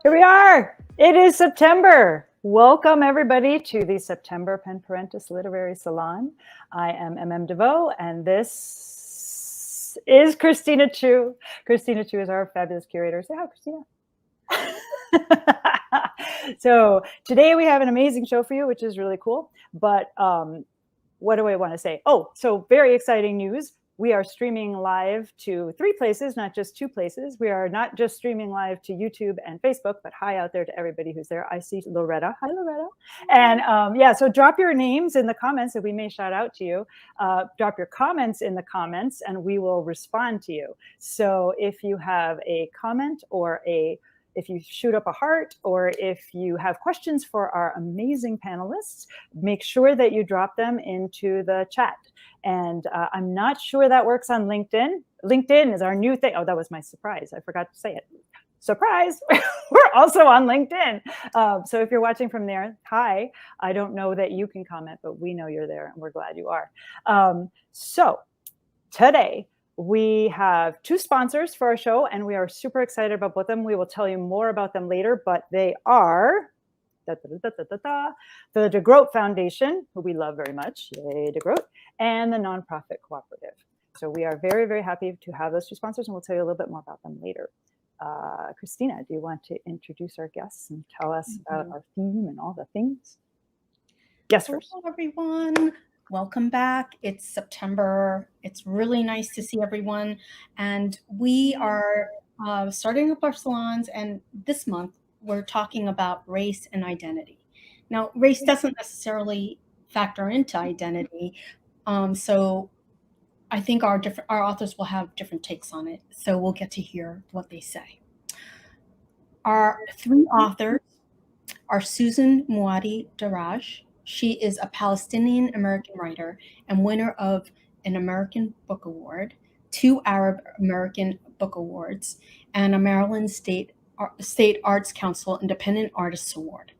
Here we are. It is September. Welcome everybody to the September Parentis Literary Salon. I am DeVoe, and this is Christina Chiu. Christina Chiu is our fabulous curator. Say hi, Christina. So today we have an amazing show for you, which is really cool. But what do I want to say? Oh, so very exciting news. We are streaming live to 3 places, not just 2 places. We are not just streaming live to YouTube and Facebook, but hi out there to everybody who's there. I see Loretta. Hi, Loretta. And yeah, so drop your names in the comments that we may shout out to you. Drop your comments in the comments and we will respond to you. So if you have a comment or if you shoot up a heart, or if you have questions for our amazing panelists, make sure that you drop them into the chat. And I'm not sure that works on LinkedIn. LinkedIn is our new thing. Oh, that was my surprise. I forgot to say it. Surprise, we're also on LinkedIn. So if you're watching from there, hi. I don't know that you can comment, but we know you're there and we're glad you are. So today, we have 2 sponsors for our show, and we are super excited about both of them. We will tell you more about them later, but they are the DeGroat Foundation, who we love very much, yay DeGroat, and the Nonprofit Cooperative. So we are very, very happy to have those 2 sponsors, and we'll tell you a little bit more about them later. Christina, do you want to introduce our guests and tell us about our theme and all the things? Yes, first. Hello, everyone. Welcome back. It's September. It's really nice to see everyone. And we are starting up our salons. And this month, we're talking about race and identity. Now, race doesn't necessarily factor into identity. So I think our authors will have different takes on it. So we'll get to hear what they say. Our 3 authors are Susan Muaddi Darraj. She is a Palestinian-American writer and winner of an American Book Award, 2 Arab American Book Awards, and a Maryland State Arts Council Independent Artists Award.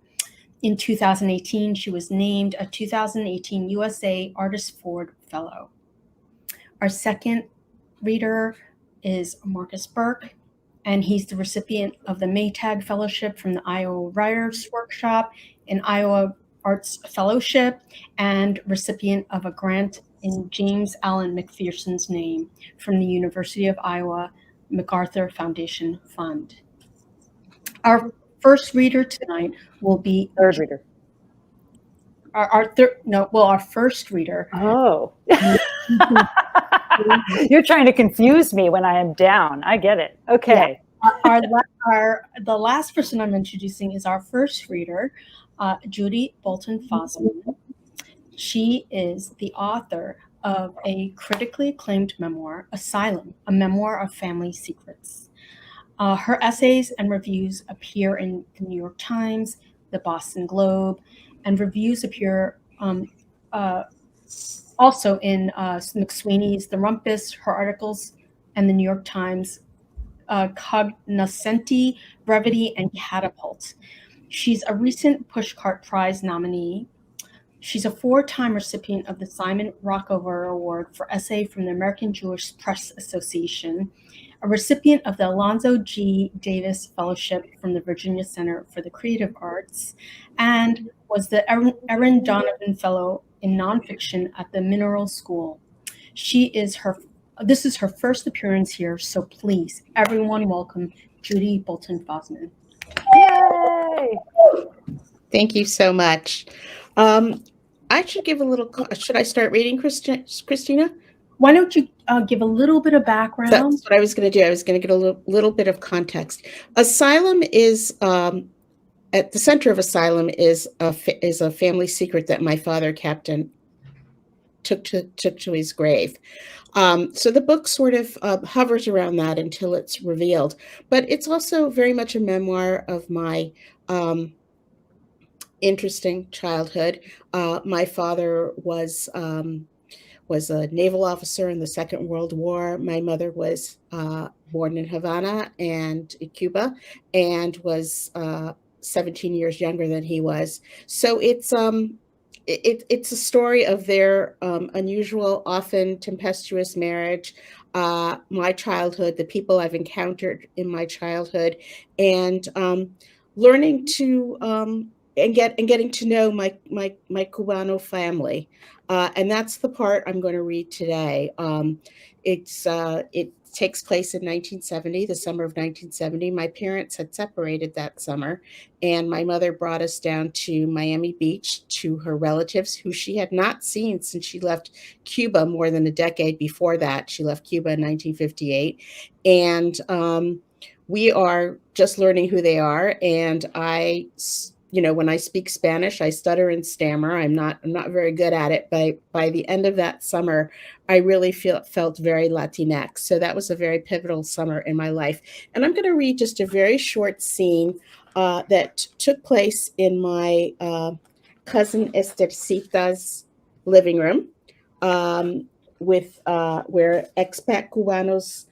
In 2018, she was named a 2018 USA Artist Ford Fellow. Our second reader is Marcus Burke, and he's the recipient of the Maytag Fellowship from the Iowa Writers Workshop and Iowa Arts Fellowship, and recipient of a grant in James Allen McPherson's name from the University of Iowa MacArthur Foundation Fund. Our first reader tonight will be Third reader. Our first reader. Oh. You're trying to confuse me when I am down. I get it. Okay. Yeah. The last person I'm introducing is our first reader, Judy BOLTON-FASMAN. She is the author of a critically acclaimed memoir, Asylum, a memoir of family secrets. Her essays and reviews appear in the New York Times, the Boston Globe, and reviews appear also in McSweeney's The Rumpus, her articles, and the New York Times, Cognoscenti, Brevity, and Catapult. She's a recent Pushcart Prize nominee. She's a 4-time recipient of the Simon Rockover Award for Essay from the American Jewish Press Association, a recipient of the Alonzo G. Davis Fellowship from the Virginia Center for the Creative Arts, and was the Erin Donovan Fellow in Nonfiction at the Mineral School. This is her first appearance here, so please, everyone, welcome Judy BOLTON-FASMAN. Yay! Thank you so much. I should give a little. Should I start reading, Christina? Why don't you give a little bit of background? That's what I was going to do. I was going to get a little bit of context. Asylum is at the center of Asylum is a family secret that my father kept and took to his grave. So the book sort of hovers around that until it's revealed. But it's also very much a memoir of my interesting childhood. My father was a naval officer in the Second World War. My mother was born in Havana and Cuba, and was 17 years younger than he was. So it's a story of their unusual, often tempestuous marriage, my childhood, the people I've encountered in my childhood, and learning to and getting to know my Cubano family, and that's the part I'm going to read today. It takes place in 1970, the summer of 1970. My parents had separated that summer, and my mother brought us down to Miami Beach to her relatives, who she had not seen since she left Cuba more than a decade before that. She left Cuba in 1958, and we are just learning who they are. And when I speak Spanish, I stutter and stammer. I'm not very good at it, but by the end of that summer, I really felt very Latinx. So that was a very pivotal summer in my life. And I'm going to read just a very short scene that took place in my cousin Estercita's living room, with where expat Cubanos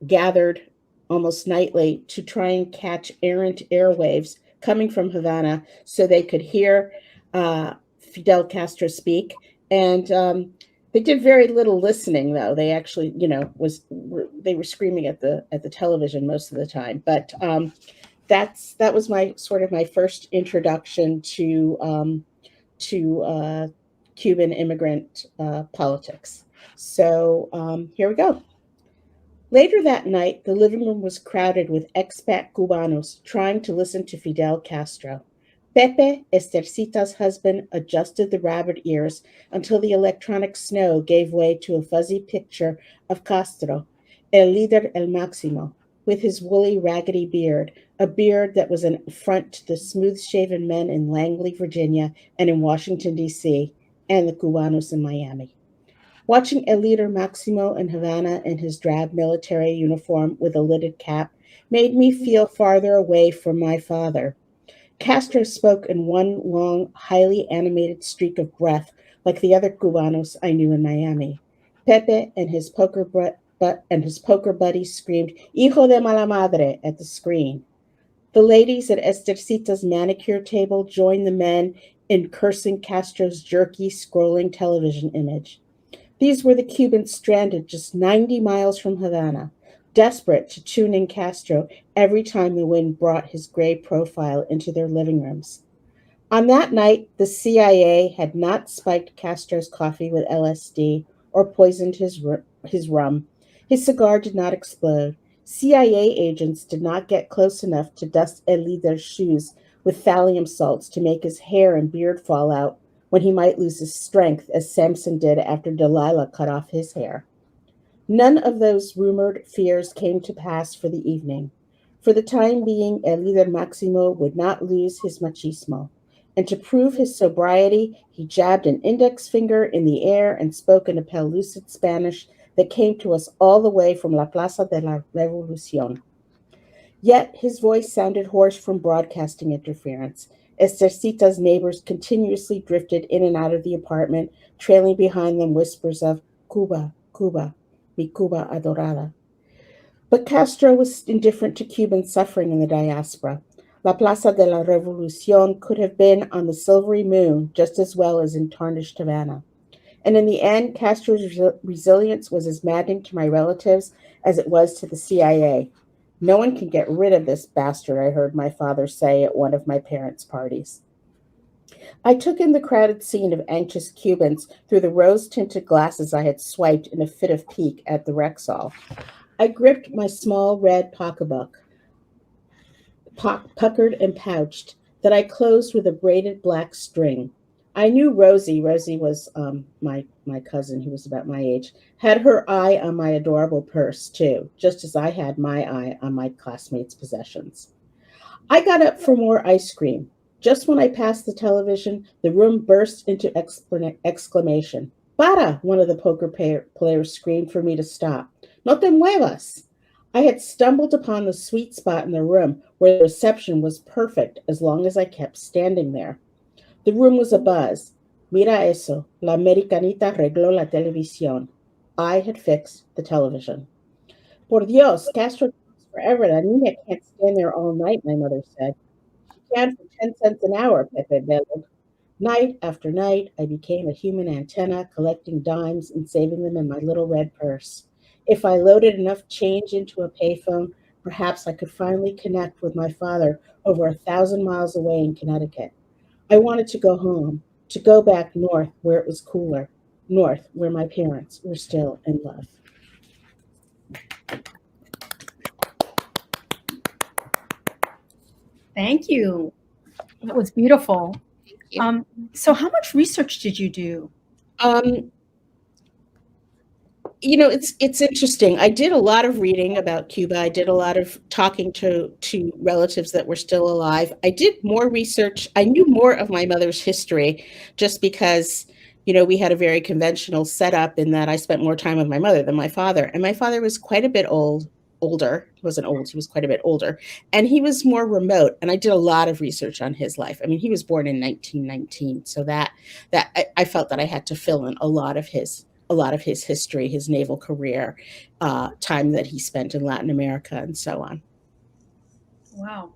gathered almost nightly to try and catch errant airwaves coming from Havana so they could hear Fidel Castro speak. And they did very little listening, though. They actually, they were screaming at the television most of the time. But that was my first introduction to Cuban immigrant politics. So here we go. Later that night, the living room was crowded with expat Cubanos trying to listen to Fidel Castro. Pepe, Estercita's husband, adjusted the rabbit ears until the electronic snow gave way to a fuzzy picture of Castro, el líder el máximo, with his woolly, raggedy beard, a beard that was an affront to the smooth-shaven men in Langley, Virginia, and in Washington, D.C., and the Cubanos in Miami. Watching El Líder Maximo in Havana in his drab military uniform with a lidded cap made me feel farther away from my father. Castro spoke in one long, highly animated streak of breath, like the other Cubanos I knew in Miami. Pepe and his poker buddy screamed, "Hijo de mala madre," at the screen. The ladies at Estercita's manicure table joined the men in cursing Castro's jerky, scrolling television image. These were the Cubans stranded just 90 miles from Havana, desperate to tune in Castro every time the wind brought his gray profile into their living rooms. On that night, the CIA had not spiked Castro's coffee with LSD or poisoned his rum. His cigar did not explode. CIA agents did not get close enough to dust El Líder's shoes with thallium salts to make his hair and beard fall out when he might lose his strength, as Samson did after Delilah cut off his hair. None of those rumored fears came to pass for the evening. For the time being, El Líder Maximo would not lose his machismo. And to prove his sobriety, he jabbed an index finger in the air and spoke in a pellucid Spanish that came to us all the way from La Plaza de la Revolución. Yet his voice sounded hoarse from broadcasting interference. Estercita's neighbors continuously drifted in and out of the apartment, trailing behind them whispers of Cuba, Cuba, mi Cuba adorada. But Castro was indifferent to Cuban suffering in the diaspora. La Plaza de la Revolución could have been on the silvery moon just as well as in tarnished Havana. And in the end, Castro's resilience was as maddening to my relatives as it was to the CIA. "No one can get rid of this bastard," I heard my father say at one of my parents' parties. I took in the crowded scene of anxious Cubans through the rose-tinted glasses I had swiped in a fit of pique at the Rexall. I gripped my small red pocketbook, puckered and pouched, that I closed with a braided black string. I knew Rosie was my cousin, who was about my age, had her eye on my adorable purse, too, just as I had my eye on my classmates' possessions. I got up for more ice cream. Just when I passed the television, the room burst into exclamation. "Para!" one of the poker players screamed for me to stop. "No te muevas!" I had stumbled upon the sweet spot in the room where the reception was perfect as long as I kept standing there. The room was abuzz. Mira eso, la americanita arregló la televisión. I had fixed the television. "Por Dios, Castro talks forever. La niña can't stand there all night," my mother said. "She can for 10 cents an hour," Pepe bellowed. Night after night, I became a human antenna, collecting dimes and saving them in my little red purse. If I loaded enough change into a payphone, Perhaps I could finally connect with my father over 1,000 miles away in Connecticut. I wanted to go home, to go back north where it was cooler, north where my parents were still in love. Thank you. That was beautiful. you. So how much research did you do? Um, it's interesting. I did a lot of reading about Cuba. I did a lot of talking to relatives that were still alive. I did more research. I knew more of my mother's history just because, we had a very conventional setup in that I spent more time with my mother than my father. And my father was quite a bit older. He wasn't old, he was quite a bit older. And he was more remote. And I did a lot of research on his life. I mean, he was born in 1919. So I felt that I had to fill in a lot of his history, his naval career, time that he spent in Latin America, and so on. Wow.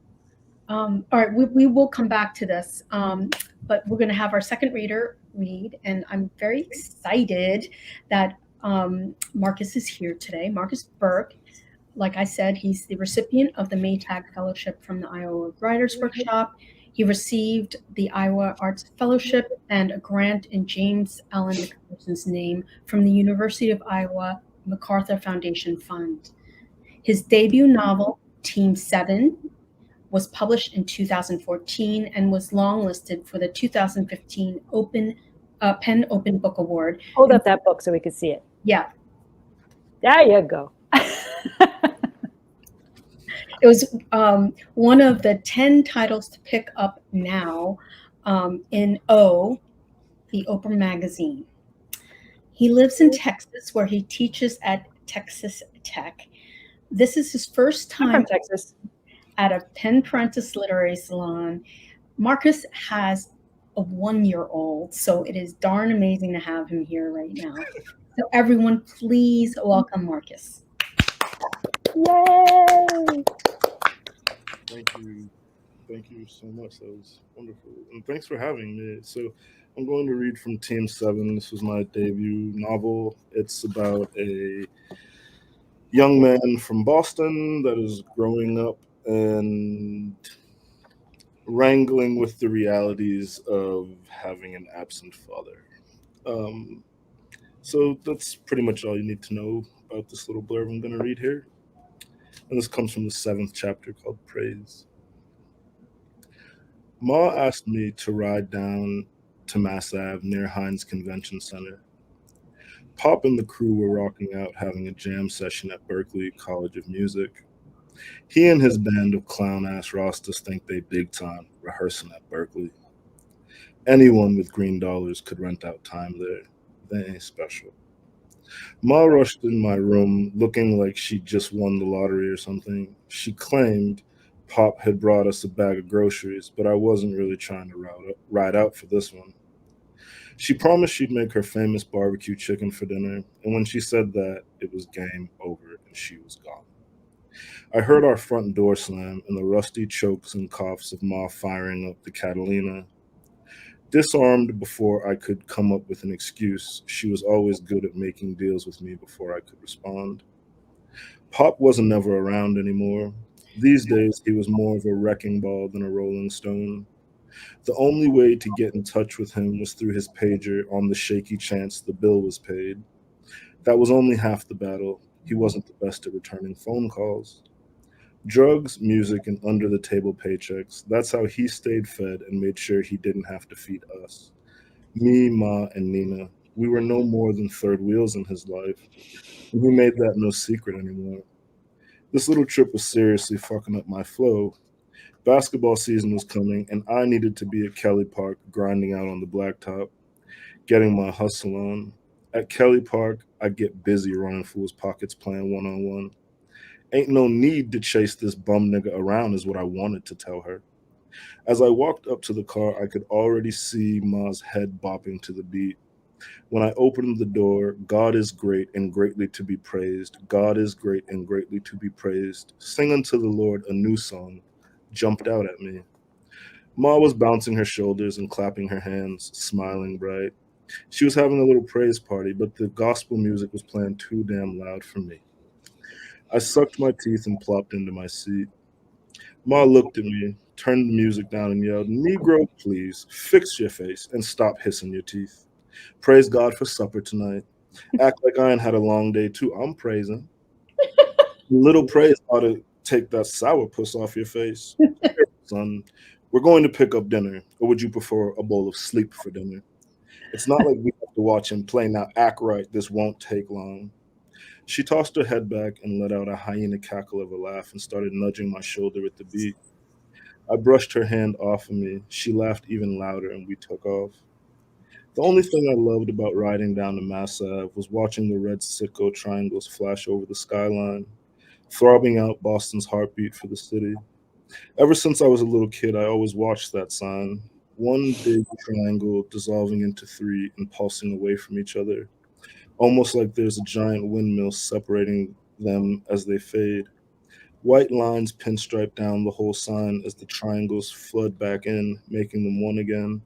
All right, we will come back to this, but we're going to have our second reader read, and I'm very excited that Marcus is here today. Marcus Burke, like I said, he's the recipient of the Maytag Fellowship from the Iowa Writers Workshop. He received the Iowa Arts Fellowship and a grant in James Allen McPherson's name from the University of Iowa MacArthur Foundation Fund. His debut novel, Team 7, was published in 2014 and was longlisted for the 2015 PEN Open Book Award. Hold up that book so we can see it. Yeah. There you go. It was one of the 10 titles to pick up now in O, the Oprah magazine. He lives in Texas, where he teaches at Texas Tech. This is his first time I'm from Texas. At a Parentis Literary Salon. Marcus has a 1-year-old, so it is darn amazing to have him here right now. So everyone, please welcome Marcus. Yay! Thank you so much. That was wonderful. And thanks for having me. So I'm going to read from Team 7. This was my debut novel. It's about a young man from Boston that is growing up and wrangling with the realities of having an absent father. So that's pretty much all you need to know about this little blurb I'm going to read here. And this comes from the 7th chapter called Praise. Ma asked me to ride down to Mass Ave near Heinz Convention Center. Pop and the crew were rocking out having a jam session at Berkeley College of Music. He and his band of clown-ass Rastas think they big time rehearsing at Berkeley. Anyone with green dollars could rent out time there. They ain't special. Ma rushed in my room looking like she'd just won the lottery or something. She claimed Pop had brought us a bag of groceries, but I wasn't really trying to ride out for this one. She promised she'd make her famous barbecue chicken for dinner, and when she said that, it was game over and she was gone. I heard our front door slam and the rusty chokes and coughs of Ma firing up the Catalina. Disarmed before I could come up with an excuse, she was always good at making deals with me before I could respond. Pop wasn't never around anymore. These days, he was more of a wrecking ball than a rolling stone. The only way to get in touch with him was through his pager on the shaky chance the bill was paid. That was only half the battle. He wasn't the best at returning phone calls. Drugs, music, and under-the-table paychecks, that's how he stayed fed and made sure he didn't have to feed us. Me, Ma, and Nina, we were no more than third wheels in his life, and he made that no secret anymore. This little trip was seriously fucking up my flow. Basketball season was coming, and I needed to be at Kelly Park grinding out on the blacktop, getting my hustle on. At Kelly Park, I get busy running fools' pockets playing one-on-one. Ain't no need to chase this bum nigga around is what I wanted to tell her. As I walked up to the car, I could already see Ma's head bopping to the beat. When I opened the door, God is great and greatly to be praised. God is great and greatly to be praised. Sing unto the Lord a new song jumped out at me. Ma was bouncing her shoulders and clapping her hands, smiling bright. She was having a little praise party, but the gospel music was playing too damn loud for me. I sucked my teeth and plopped into my seat. Ma looked at me, turned the music down, and yelled, "Negro, please, fix your face and stop hissing your teeth. Praise God for supper tonight. Act like I ain't had a long day, too. I'm praising. Little praise ought to take that sourpuss off your face. Here, son, we're going to pick up dinner, or would you prefer a bowl of sleep for dinner? It's not like we have to watch him play. Now act right, this won't take long." She tossed her head back and let out a hyena cackle of a laugh and started nudging my shoulder at the beat. I brushed her hand off of me. She laughed even louder, and we took off. The only thing I loved about riding down to Mass Ave was watching the red Sitco triangles flash over the skyline, throbbing out Boston's heartbeat for the city. Ever since I was a little kid, I always watched that sign. One big triangle dissolving into three and pulsing away from each other, almost like there's a giant windmill separating them as they fade. White lines pinstripe down the whole sign as the triangles flood back in, making them one again.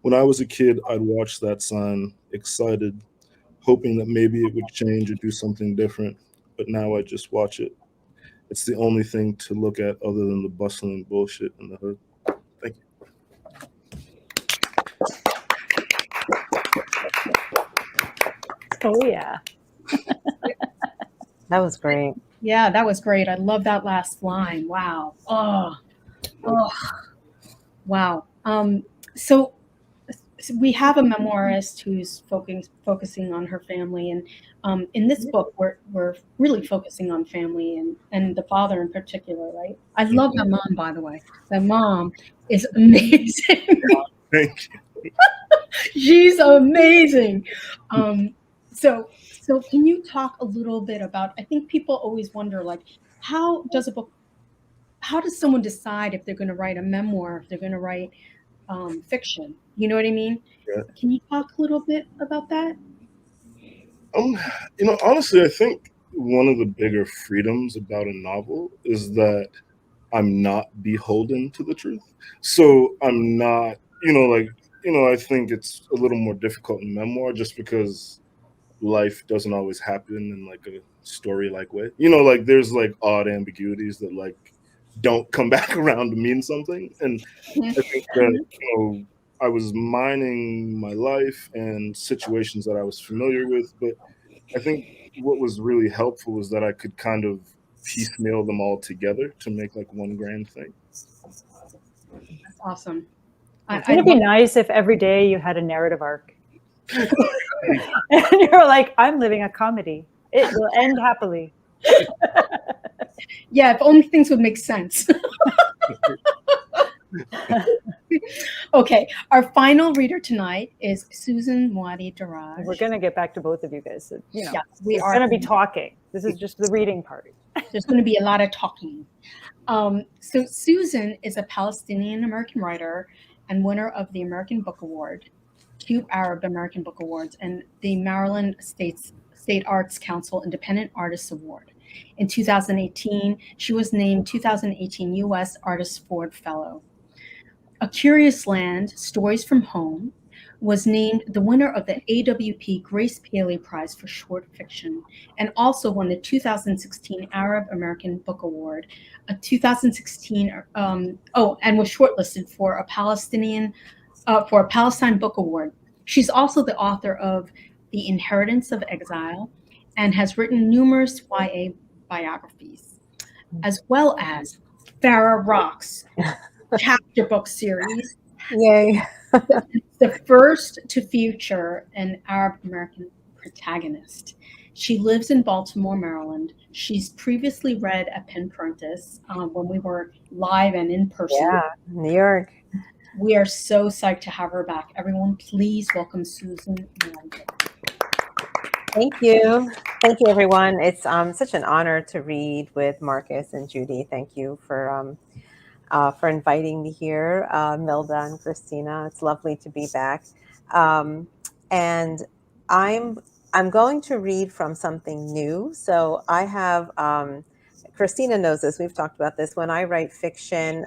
When I was a kid, I'd watch that sign, excited, hoping that maybe it would change or do something different, but now I just watch it. It's the only thing to look at other than the bustling bullshit in the hood. Thank you. Oh yeah. That was great. Yeah, that was great. I love that last line. Wow. Oh, wow. So we have a memoirist who's focusing on her family, and in this book, we're really focusing on family and the father in particular, right? I love that mom, by the way. That mom is amazing. Thank you. She's amazing. So can you talk a little bit about? I think people always wonder, like, how does someone decide if they're going to write a memoir, if they're going to write fiction? You know what I mean? Yeah. Can you talk a little bit about that? Honestly, I think one of the bigger freedoms about a novel is that I'm not beholden to the truth. So I'm not, I think it's a little more difficult in memoir just because life doesn't always happen in like a story like way. Like there's like odd ambiguities that like don't come back around to mean something. And I think that, I was mining my life and situations that I was familiar with, but I think what was really helpful was that I could kind of piecemeal them all together to make like one grand thing. That's awesome. It'd be nice if every day you had a narrative arc. And you're like, I'm living a comedy. It will end happily. Yeah, if only things would make sense. Okay, our final reader tonight is Susan Muaddi Darraj. We're going to get back to both of you guys. Yes, we are going to be talking. This is just the reading part. There's going to be a lot of talking. So Susan is a Palestinian-American writer and winner of the American Book Award, 2 Arab American Book Awards, and the Maryland State Arts Council Independent Artists Award. In 2018, she was named 2018 U.S. Artist Ford Fellow. A Curious Land, Stories from Home, was named the winner of the AWP Grace Paley Prize for Short Fiction, and also won the 2016 Arab American Book Award, a 2016, and was shortlisted for a Palestine Book Award. She's also the author of The Inheritance of Exile and has written numerous YA biographies, as well as Farah Rock's chapter book series. Yay. The first to feature an Arab American protagonist. She lives in Baltimore, Maryland. She's previously read at Parentis when we were live and in person. Yeah, New York. We are so psyched to have her back. Everyone, please welcome Susan. Thank you. Thank you, everyone. It's such an honor to read with Marcus and Judy. Thank you for inviting me here, Milda and Christina. It's lovely to be back. And I'm going to read from something new. So I have Christina knows this. We've talked about this. When I write fiction,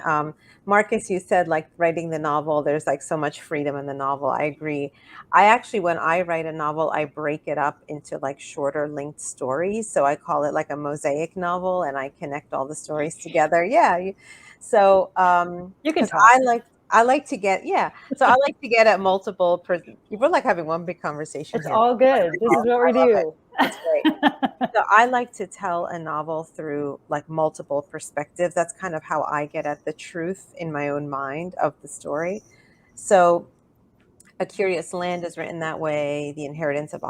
Marcus, you said like writing the novel, there's like so much freedom in the novel. I agree. I actually, when I write a novel, I break it up into like shorter linked stories. So I call it like a mosaic novel, and I connect all the stories together. Yeah. So You can 'cause talk. I like to get, yeah. So I like to get at multiple, we're like having one big conversation It's here. all good. This is what we I love it. do. It's great. So I like to tell a novel through like multiple perspectives. That's kind of how I get at the truth in my own mind of the story. So A Curious Land is written that way. The Inheritance of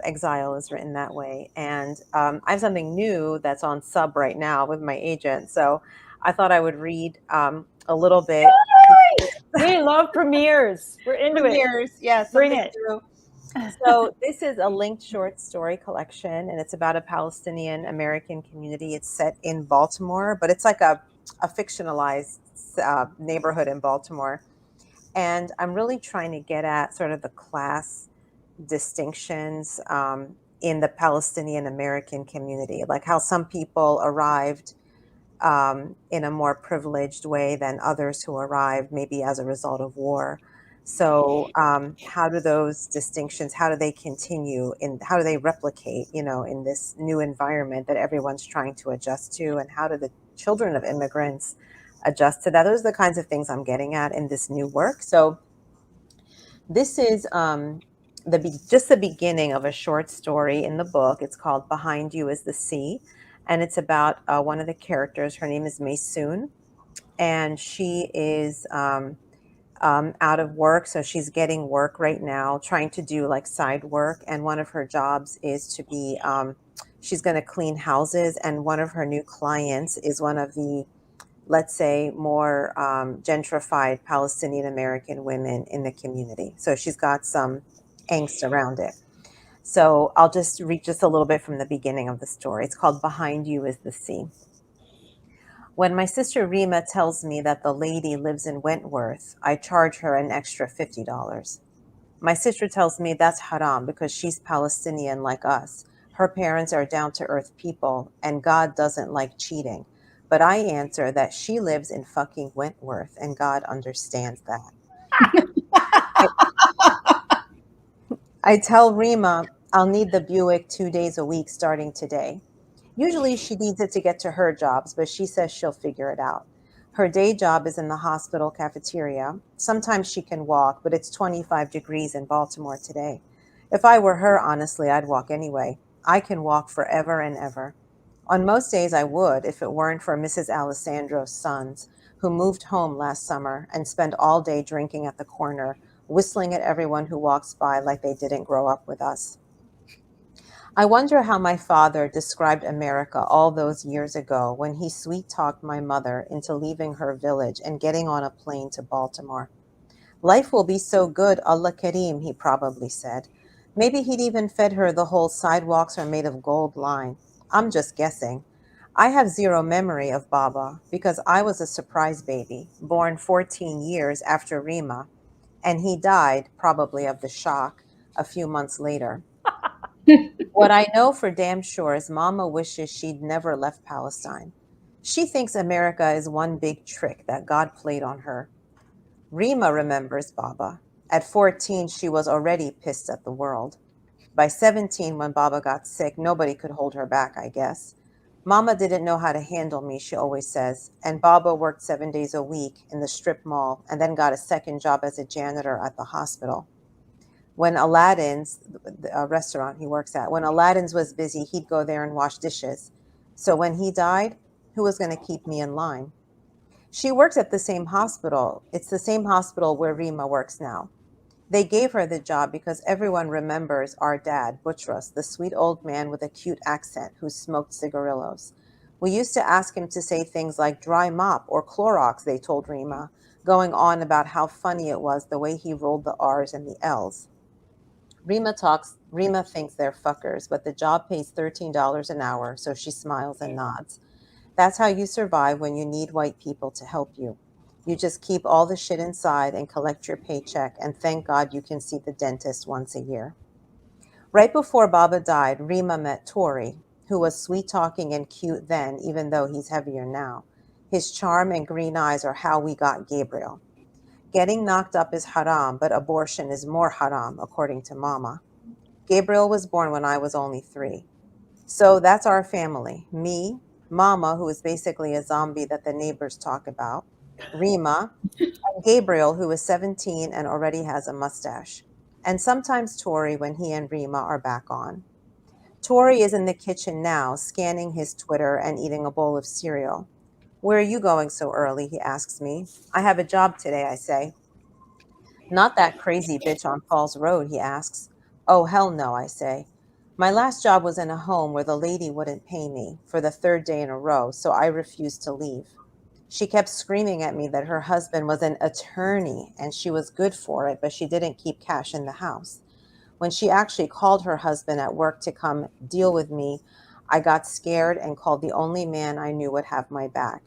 Exile is written that way. And I have something new that's on sub right now with my agent. So I thought I would read a little bit. We love premieres. We're into it. Premieres, yeah, Bring something it. new. So this is a linked short story collection, and it's about a Palestinian American community. It's set in Baltimore, but it's like a fictionalized neighborhood in Baltimore. And I'm really trying to get at sort of the class distinctions in the Palestinian American community, like how some people arrived in a more privileged way than others who arrived maybe as a result of war. So how do those distinctions, how do they continue and how do they replicate, in this new environment that everyone's trying to adjust to? And how do the children of immigrants adjust to that? Those are the kinds of things I'm getting at in this new work. So this is just the beginning of a short story in the book. It's called Behind You is the Sea. And it's about one of the characters. Her name is Maysoon. And she is out of work. So she's getting work right now, trying to do like side work. And one of her jobs is to be, she's going to clean houses. And one of her new clients is one of the, let's say, more gentrified Palestinian American women in the community. So she's got some angst around it. So I'll just read just a little bit from the beginning of the story. It's called Behind You is the Sea. When my sister Rima tells me that the lady lives in Wentworth, I charge her an extra $50. My sister tells me that's haram because she's Palestinian like us. Her parents are down-to-earth people, and God doesn't like cheating. But I answer that she lives in fucking Wentworth, and God understands that. I tell Rima I'll need the Buick 2 days a week starting today. Usually she needs it to get to her jobs, but she says she'll figure it out. Her day job is in the hospital cafeteria. Sometimes she can walk, but it's 25 degrees in Baltimore today. If I were her, honestly, I'd walk anyway. I can walk forever and ever. On most days I would, if it weren't for Mrs. Alessandro's sons, who moved home last summer and spend all day drinking at the corner, whistling at everyone who walks by like they didn't grow up with us. I wonder how my father described America all those years ago when he sweet-talked my mother into leaving her village and getting on a plane to Baltimore. Life will be so good, Allah Kareem, he probably said. Maybe he'd even fed her the whole sidewalks are made of gold line. I'm just guessing. I have zero memory of Baba because I was a surprise baby, born 14 years after Rima, and he died, probably of the shock, a few months later. What I know for damn sure is Mama wishes she'd never left Palestine. She thinks America is one big trick that God played on her. Rima remembers Baba. At 14, she was already pissed at the world. By 17, when Baba got sick, nobody could hold her back, I guess. Mama didn't know how to handle me, she always says, and Baba worked 7 days a week in the strip mall and then got a second job as a janitor at the hospital. When Aladdin's, the restaurant he works at, when Aladdin's was busy, he'd go there and wash dishes. So when he died, who was going to keep me in line? She works at the same hospital. It's the same hospital where Rima works now. They gave her the job because everyone remembers our dad, Butros, the sweet old man with a cute accent who smoked cigarillos. We used to ask him to say things like dry mop or Clorox, they told Rima, going on about how funny it was the way he rolled the R's and the L's. Rima thinks they're fuckers, but the job pays $13 an hour, so she smiles and nods. That's how you survive when you need white people to help you. You just keep all the shit inside and collect your paycheck, and thank God you can see the dentist once a year. Right before Baba died, Rima met Tori, who was sweet-talking and cute then, even though he's heavier now. His charm and green eyes are how we got Gabriel. Getting knocked up is haram, but abortion is more haram, according to Mama. Gabriel was born when I was only 3. So that's our family. Me, Mama, who is basically a zombie that the neighbors talk about, Rima, and Gabriel, who is 17 and already has a mustache. And sometimes Tori when he and Rima are back on. Tori is in the kitchen now, scanning his Twitter and eating a bowl of cereal. Where are you going so early? He asks me. I have a job today, I say. Not that crazy bitch on Falls Road, he asks. Oh, hell no, I say. My last job was in a home where the lady wouldn't pay me for the 3rd day in a row, so I refused to leave. She kept screaming at me that her husband was an attorney and she was good for it, but she didn't keep cash in the house. When she actually called her husband at work to come deal with me, I got scared and called the only man I knew would have my back.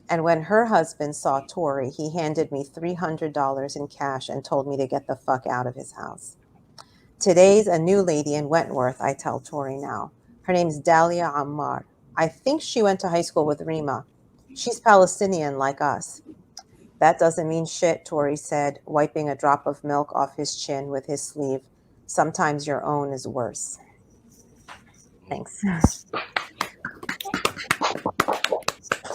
And when her husband saw Tori, he handed me $300 in cash and told me to get the fuck out of his house. Today's a new lady in Wentworth, I tell Tori now. Her name's Dalia Ammar. I think she went to high school with Rima. She's Palestinian like us. That doesn't mean shit, Tori said, wiping a drop of milk off his chin with his sleeve. Sometimes your own is worse. Thanks. That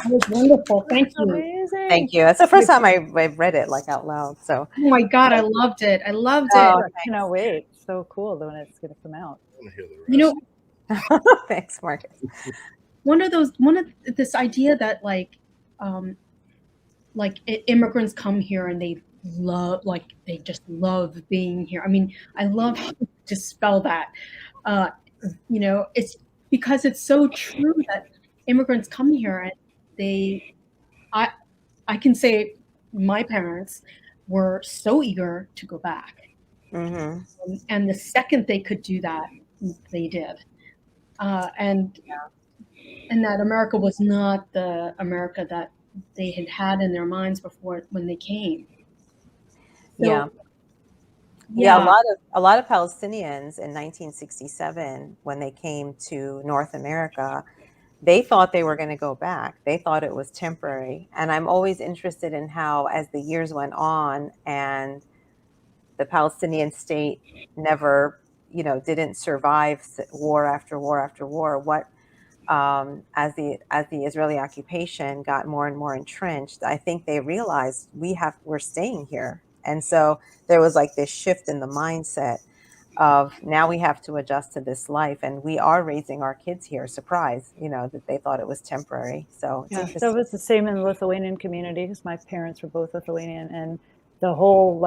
was wonderful. Thank you. Amazing. Thank you. That's the first time I read it like out loud. So. Oh my God, I loved it. I loved Oh, it. I cannot wait. So cool when it's going to come out. I want to hear the rest. You know, Thanks, Marcus. one of this idea that immigrants come here and they just love being here. I mean, I love to spell that. You know, it's because it's so true that immigrants come here and I can say my parents were so eager to go back. Mm-hmm. And the second they could do that, they did. And that America was not the America that they had in their minds before when they came. So, yeah. A lot of Palestinians in 1967, when they came to North America, they thought they were going to go back. They thought it was temporary. And I'm always interested in how, as the years went on and the Palestinian state never, didn't survive war after war after war, what as the Israeli occupation got more and more entrenched, I think they realized we're staying here. And so there was like this shift in the mindset of now we have to adjust to this life, and we are raising our kids here. Surprise, that they thought it was temporary. So it's so it was the same in the Lithuanian community because my parents were both Lithuanian, and the whole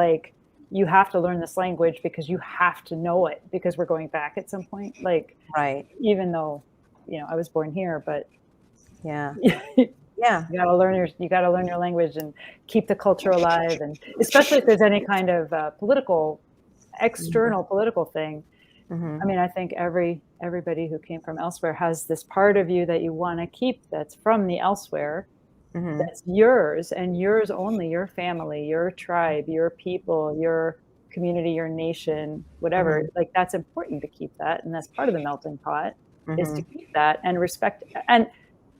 you have to learn this language because you have to know it because we're going back at some point. Right. Even though, I was born here, but yeah. You gotta learn your language and keep the culture alive, and especially if there's any kind of external political thing. Mm-hmm. I mean, I think everybody who came from elsewhere has this part of you that you want to keep that's from the elsewhere. Mm-hmm. That's yours and yours only, your family, your tribe, your people, your community, your nation, whatever. Mm-hmm. That's important to keep that, and that's part of the melting pot. Mm-hmm. Is to keep that and respect, and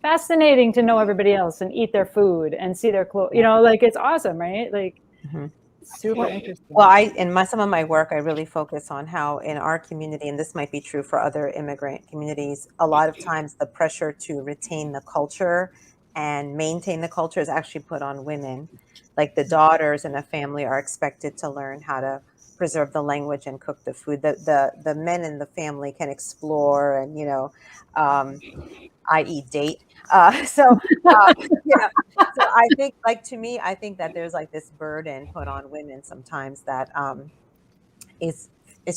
fascinating to know everybody else and eat their food and see their clothes. It's awesome, right? Mm-hmm. Super interesting. Well, in some of my work, I really focus on how in our community, and this might be true for other immigrant communities, a lot of times the pressure to retain the culture and maintain the culture is actually put on women. Like the daughters in a family are expected to learn how to preserve the language and cook the food. The men in the family can explore and, i.e. date. So I think to me, I think that there's this burden put on women sometimes that it's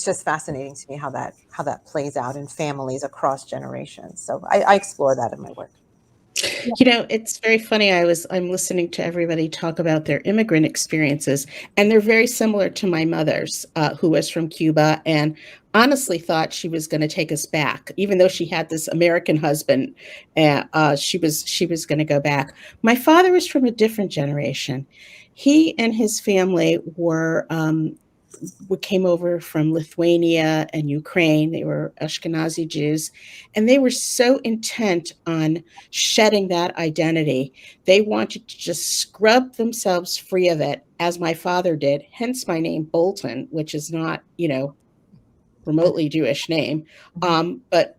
just fascinating to me how that plays out in families across generations. So I explore that in my work. It's very funny. I'm listening to everybody talk about their immigrant experiences, and they're very similar to my mother's, who was from Cuba and honestly thought she was going to take us back, even though she had this American husband. She was going to go back. My father was from a different generation. He and his family were came over from Lithuania and Ukraine. They were Ashkenazi Jews, and they were so intent on shedding that identity. They wanted to just scrub themselves free of it, as my father did, hence my name Bolton, which is not, remotely Jewish name. But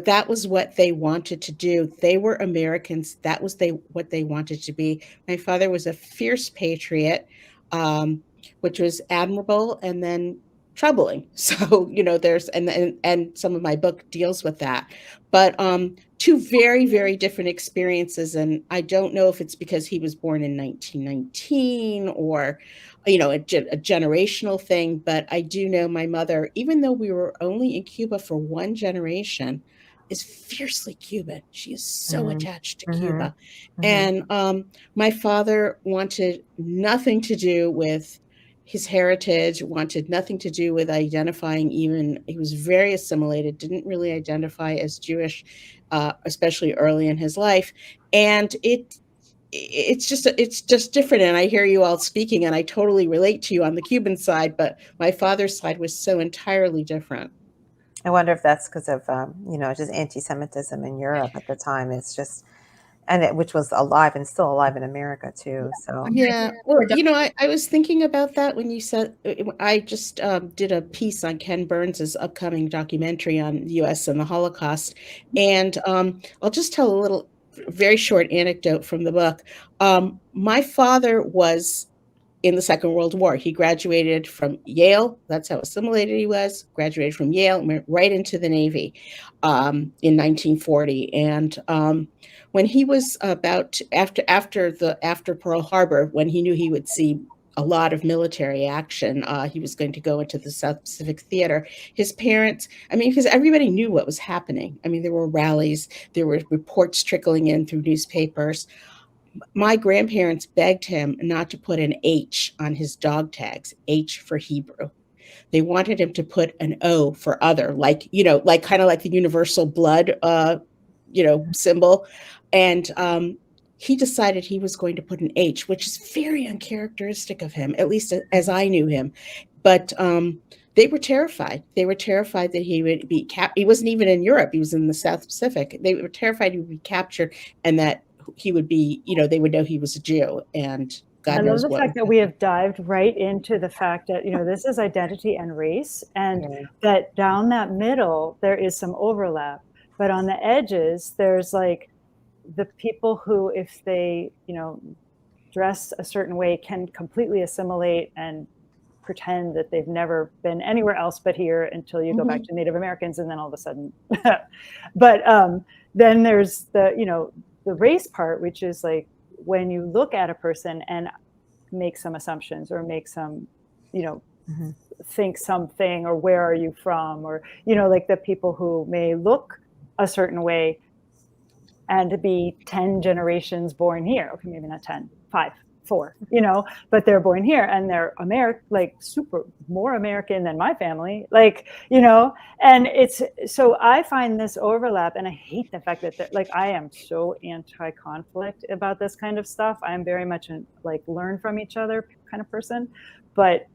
that was what they wanted to do. They were Americans. That was what they wanted to be. My father was a fierce patriot, which was admirable and then troubling. So, there's, and some of my book deals with that, but two very, very different experiences. And I don't know if it's because he was born in 1919 or, a generational thing, but I do know my mother, even though we were only in Cuba for one generation, is fiercely Cuban. She is so attached to Cuba. And my father wanted nothing to do with his heritage, wanted nothing to do with identifying even. He was very assimilated, didn't really identify as Jewish, especially early in his life. And it's just different. And I hear you all speaking, and I totally relate to you on the Cuban side, but my father's side was so entirely different. I wonder if that's because of, just anti-Semitism in Europe at the time. It's just, which was alive and still alive in America too. So yeah, well, I was thinking about that when you said, I just did a piece on Ken Burns's upcoming documentary on the U.S. and the Holocaust, and I'll just tell a very short anecdote from the book. My father was in the Second World War. He graduated from Yale. That's how assimilated he was. Graduated from Yale, went right into the Navy in 1940. And when he was after Pearl Harbor, when he knew he would see a lot of military action, he was going to go into the South Pacific Theater. His parents, because everybody knew what was happening. There were rallies, there were reports trickling in through newspapers. My grandparents begged him not to put an H on his dog tags, H for Hebrew. They wanted him to put an O for other, like kind of like the universal blood, symbol. And he decided he was going to put an H, which is very uncharacteristic of him, at least as I knew him. But they were terrified. They were terrified that he would be he wasn't even in Europe. He was in the South Pacific. They were terrified he would be captured and that he would be, they would know he was a Jew, and God knows what. I love the fact that we have dived right into the fact that, this is identity and race, and that down that middle, there is some overlap. But on the edges, there's like the people who, if they, dress a certain way, can completely assimilate and pretend that they've never been anywhere else but here until you go back to Native Americans, and then all of a sudden. But then there's the race part, which is like when you look at a person and make some assumptions or make some, think something, or where are you from, or, like the people who may look a certain way and to be 10 generations born here. Okay, maybe not 10, 5, 4, but they're born here and they're super more American than my family, and it's, so I find this overlap, and I hate the fact that I am so anti-conflict about this kind of stuff. I'm very much learn from each other kind of person, but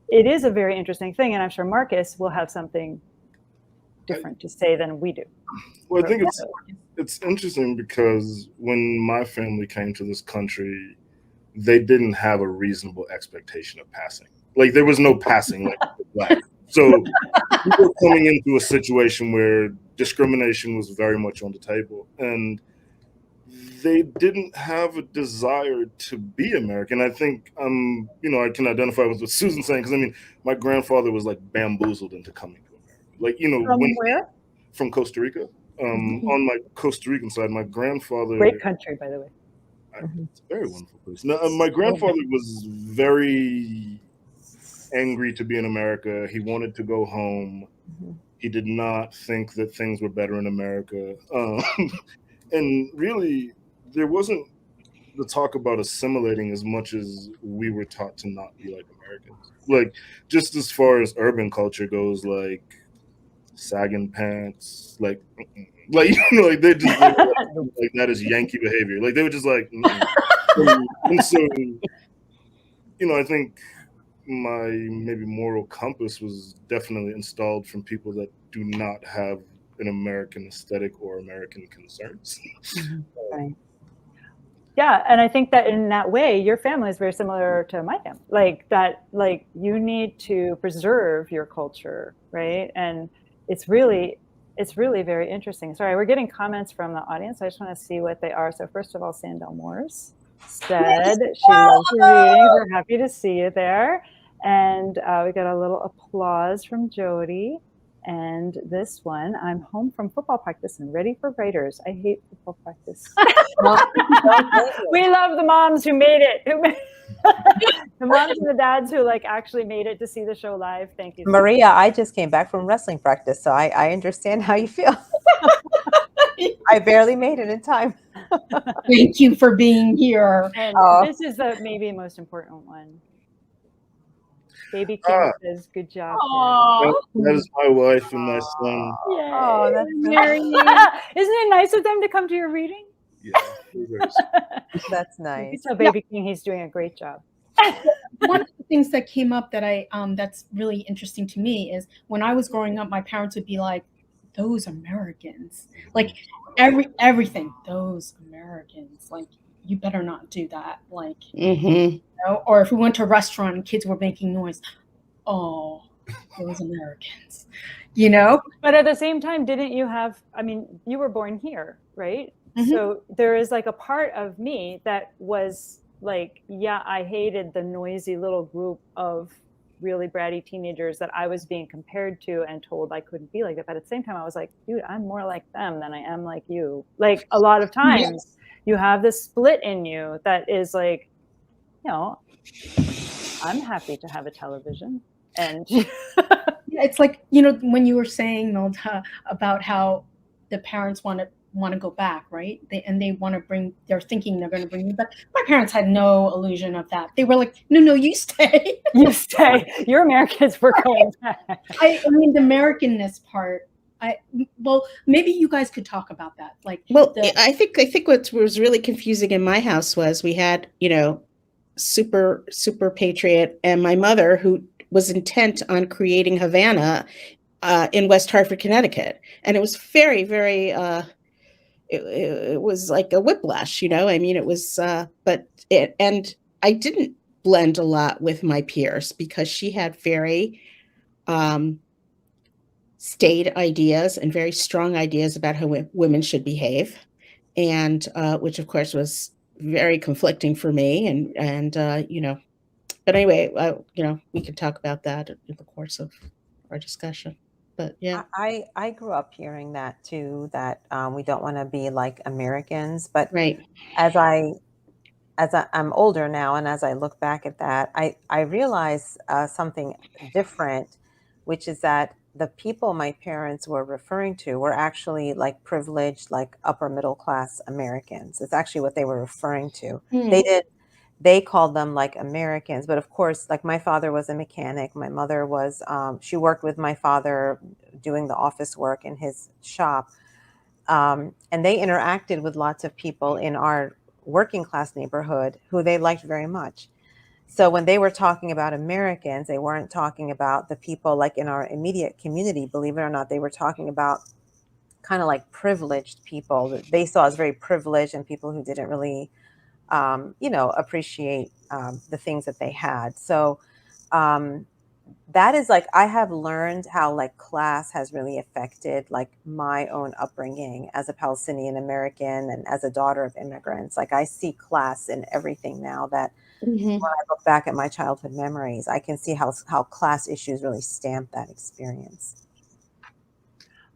it is a very interesting thing. And I'm sure Marcus will have something different to say than we do. Well, I think it's interesting because when my family came to this country, they didn't have a reasonable expectation of passing. There was no passing black. So we were coming into a situation where discrimination was very much on the table, and they didn't have a desire to be American. I think, I can identify with what Susan's saying, because my grandfather was bamboozled into coming to America. From where? From Costa Rica. On my Costa Rican side, my grandfather. Great country, by the way. It's a very wonderful place. Now, my grandfather was very angry to be in America. He wanted to go home. He did not think that things were better in America. And really, there wasn't the talk about assimilating as much as we were taught to not be like Americans. Just as far as urban culture goes, sagging pants, they just that is Yankee behavior. They were just and so, I think my maybe moral compass was definitely installed from people that do not have an American aesthetic or American concerns. Right. Yeah, and I think that in that way, your family is very similar to my family. Like that, like you need to preserve your culture, right? And it's really very interesting. Sorry, we're getting comments from the audience. I just want to see what they are. So first of all, Sandel Morse said she loves your readings. We're happy to see you there. And we got a little applause from Jody. And this one, I'm home from football practice and ready for writers. I hate football practice. We love the moms who made it. The moms and the dads who like actually made it to see the show live. Thank you. Maria, I just came back from wrestling practice, so I understand how you feel. I barely made it in time. Thank you for being here. And this is the maybe most important one. Baby King says, "Good job." That is my wife and my son. Yay. Oh, that's Isn't it nice of them to come to your reading? Yeah, that's nice. So Baby King, he's doing a great job. One of the things that came up that that's really interesting to me is when I was growing up, my parents would be like, "Those Americans," like everything. Those Americans, like you better not do that. Like, you know? Or if we went to a restaurant and kids were making noise, oh, those Americans, you know. But at the same time, didn't you have? I mean, you were born here, right? So there is like a part of me that was like, yeah, I hated the noisy little group of really bratty teenagers that I was being compared to and told I couldn't be like that. But at the same time, I was like, dude, I'm more like them than I am like you. Like a lot of times you have this split in you that is like, you know, I'm happy to have a television. And it's like, you know, when you were saying, Milda, about how the parents want to go back, right? They want to bring, they're thinking they're going to bring you back. My parents had no illusion of that. They were like, no, you stay. You stay. Your Americans were going back. I mean, the Americanness part, well, maybe you guys could talk about that. Like, well, I think what was really confusing in my house was we had, you know, super patriot, and my mother who was intent on creating Havana in West Hartford, Connecticut, and it was very, very. It was like a whiplash, you know. I mean, it was, and I didn't blend a lot with my peers because she had very staid ideas and very strong ideas about how women should behave, and which of course was very conflicting for me. And you know, but anyway, you know, we can talk about that in the course of our discussion. But yeah, I grew up hearing that too, that we don't want to be like Americans. But right. as I'm older now, and as I look back at that, I realize something different, which is that the people my parents were referring to were actually like privileged, like upper middle class Americans. It's actually what they were referring to. They called them like Americans, but of course, like my father was a mechanic. My mother was, she worked with my father doing the office work in his shop. And they interacted with lots of people in our working class neighborhood who they liked very much. So when they were talking about Americans, they weren't talking about the people like in our immediate community. Believe it or not, they were talking about kind of like privileged people that they saw as very privileged and people who didn't really you know, appreciate the things that they had. So that is like, I have learned how like class has really affected like my own upbringing as a Palestinian American and as a daughter of immigrants. Like I see class in everything now, that when I look back at my childhood memories, I can see how class issues really stamp that experience.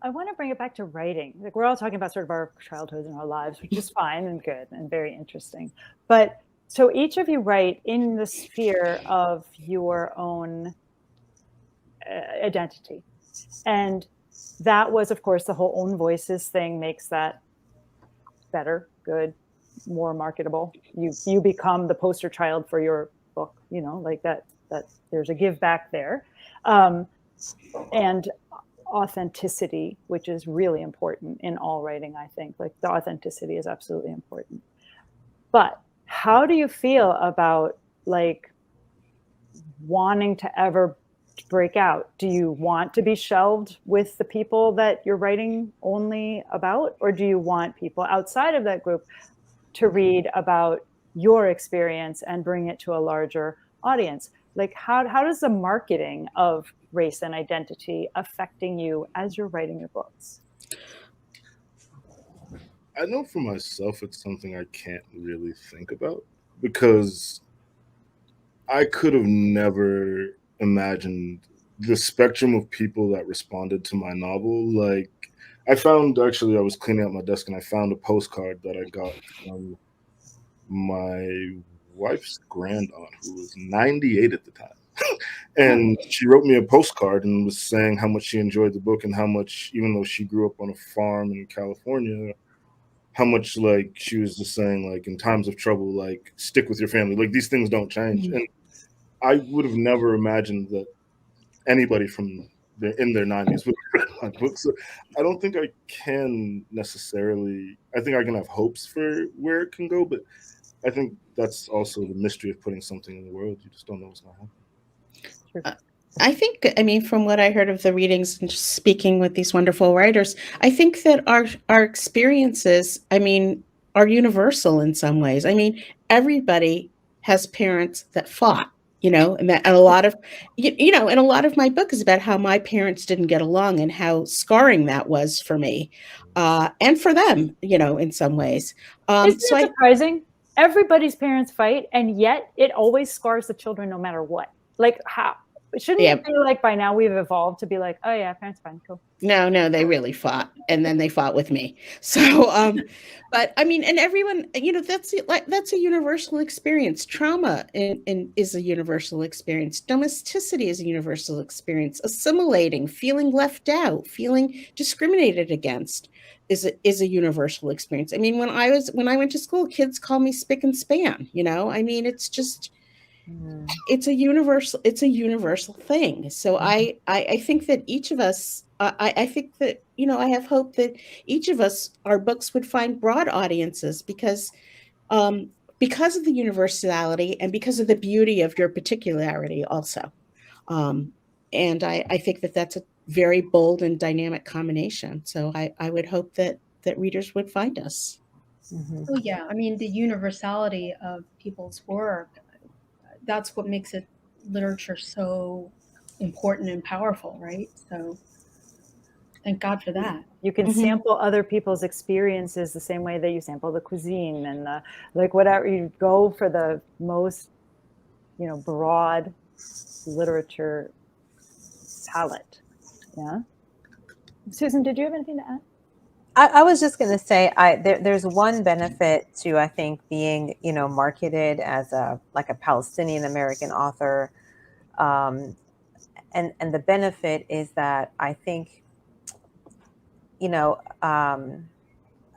I want to bring it back to writing. Like we're all talking about sort of our childhoods and our lives, which is fine and good and very interesting. But so each of you write in the sphere of your own identity. And that was, of course, the whole own voices thing makes that better, good, more marketable. You become the poster child for your book, you know, like that there's a give back there. And authenticity, which is really important in all writing, I think. Like the authenticity is absolutely important. But how do you feel about like wanting to ever break out? Do you want to be shelved with the people that you're writing only about, or do you want people outside of that group to read about your experience and bring it to a larger audience? Like, how does the marketing of race and identity affecting you as you're writing your books? I know for myself, it's something I can't really think about, because I could have never imagined the spectrum of people that responded to my novel. Like, I was cleaning out my desk and I found a postcard that I got from my wife's grand aunt, who was 98 at the time. And she wrote me a postcard and was saying how much she enjoyed the book, and how much, even though she grew up on a farm in California, how much, like, she was just saying, like, in times of trouble, like, stick with your family. Like, these things don't change. And I would have never imagined that anybody in their 90s would read my book. So I don't think I can necessarily, I think I can have hopes for where it can go, but I think that's also the mystery of putting something in the world. You just don't know what's going to happen. I think, I mean, from what I heard of the readings and just speaking with these wonderful writers, I think that our experiences, I mean, are universal in some ways. I mean, everybody has parents that fought, you know, and a lot of, and a lot of my book is about how my parents didn't get along and how scarring that was for me, and for them, you know, in some ways. Isn't it surprising? Everybody's parents fight, and yet it always scars the children no matter what. Like, how? Shouldn't it be like by now we've evolved to be like, oh yeah, parents fine, cool. No, they really fought, and then they fought with me. So, but I mean, and everyone, you know, that's a universal experience. Trauma is a universal experience. Domesticity is a universal experience. Assimilating, feeling left out, feeling discriminated against is a universal experience. I mean, when I went to school, kids call me spick and span. You know, I mean, it's just. It's a universal thing. So I think that each of us, I think that, you know, I have hope that each of us, our books would find broad audiences because of the universality and because of the beauty of your particularity also. And I think that that's a very bold and dynamic combination. So I would hope that readers would find us. Mm-hmm. Oh yeah. I mean, the universality of people's work, that's what makes it literature so important and powerful, right? So thank God for that. You can sample other people's experiences the same way that you sample the cuisine and the, like, whatever, you go for the most, you know, broad literature palette. Yeah. Susan, did you have anything to add? I was just going to say, there's one benefit to, I think, being, you know, marketed as a Palestinian American author, and the benefit is that I think, you know,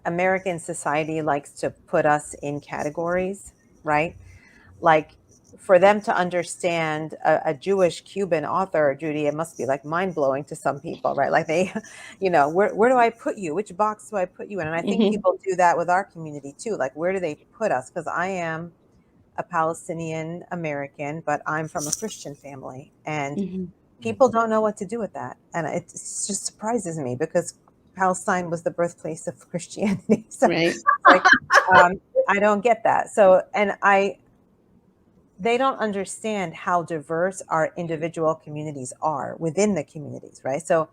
American society likes to put us in categories, right? Like, for them to understand a Jewish Cuban author, Judy, it must be like mind blowing to some people, right? Like, they, you know, where do I put you? Which box do I put you in? And I think people do that with our community too. Like, where do they put us? Because I am a Palestinian American, but I'm from a Christian family, and people don't know what to do with that. And it just surprises me because Palestine was the birthplace of Christianity. So, right. Like, I don't get that. So, and they don't understand how diverse our individual communities are within the communities, right? So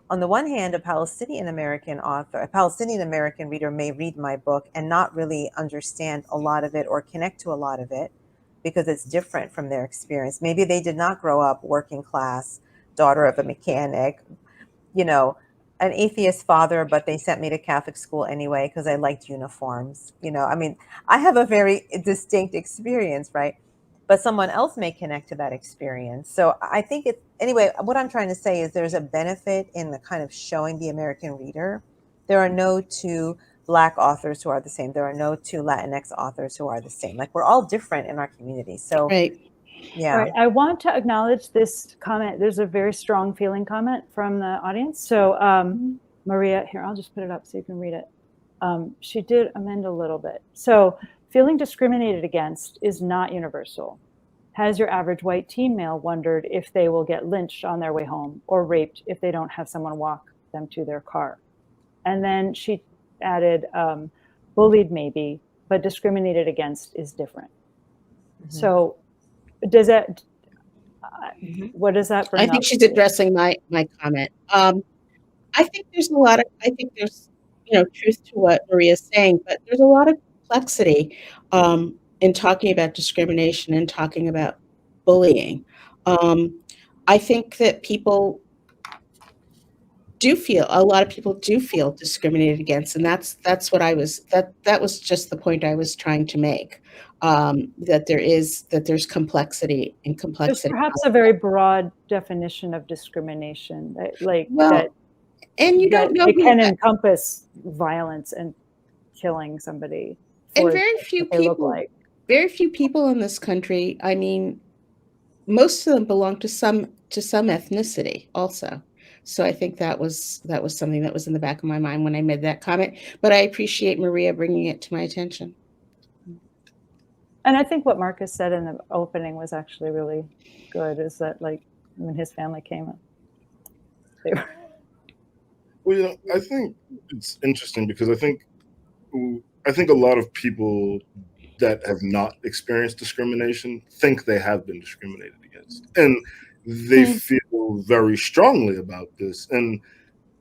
on the one hand, a Palestinian American author, a Palestinian American reader may read my book and not really understand a lot of it or connect to a lot of it because it's different from their experience. Maybe they did not grow up working class, daughter of a mechanic, you know, an atheist father, but they sent me to Catholic school anyway because I liked uniforms. You know, I mean, I have a very distinct experience, right? But someone else may connect to that experience. So I think anyway, what I'm trying to say is there's a benefit in the kind of showing the American reader. There are no two Black authors who are the same. There are no two Latinx authors who are the same. Like, we're all different in our community. So, right. Yeah. All right, I want to acknowledge this comment. There's a very strong feeling comment from the audience. So Maria, here, I'll just put it up so you can read it. She did amend a little bit. So, feeling discriminated against is not universal. Has your average white teen male wondered if they will get lynched on their way home or raped if they don't have someone walk them to their car? And then she added, bullied maybe, but discriminated against is different. Mm-hmm. So does that, what does that bring up? I think she's addressing my comment. I think there's truth to what Maria's saying, but there's a lot of complexity in talking about discrimination and talking about bullying. I think that a lot of people do feel discriminated against, and that was just the point I was trying to make. That there's complexity and complexity. There's perhaps a very broad definition of discrimination, and you don't know it can encompass violence and killing somebody. And very few people in this country. I mean, most of them belong to some ethnicity also. So I think that was something that was in the back of my mind when I made that comment. But I appreciate Maria bringing it to my attention. And I think what Marcus said in the opening was actually really good. Is that like when his family came up, they were. Well, I think it's interesting because I think a lot of people that have not experienced discrimination think they have been discriminated against, and they feel very strongly about this. And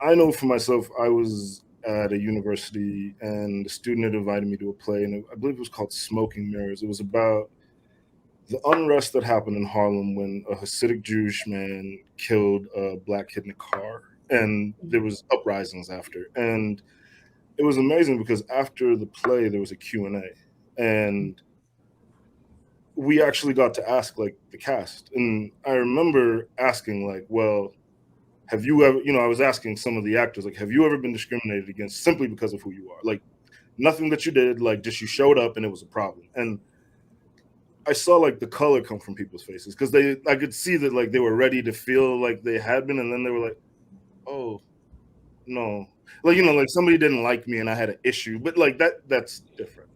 I know for myself, I was at a university and the student had invited me to a play, and I believe it was called Smoking Mirrors. It was about the unrest that happened in Harlem when a Hasidic Jewish man killed a black kid in a car, and there was uprisings after. And it was amazing because after the play, there was a Q&A, and we actually got to ask like the cast. And I remember asking like, well, have you ever, I was asking some of the actors, like, have you ever been discriminated against simply because of who you are? Like nothing that you did, like just you showed up and it was a problem. And I saw like the color come from people's faces because I could see that like they were ready to feel like they had been. And then they were like, oh, no. Like, like somebody didn't like me and I had an issue, but like that's different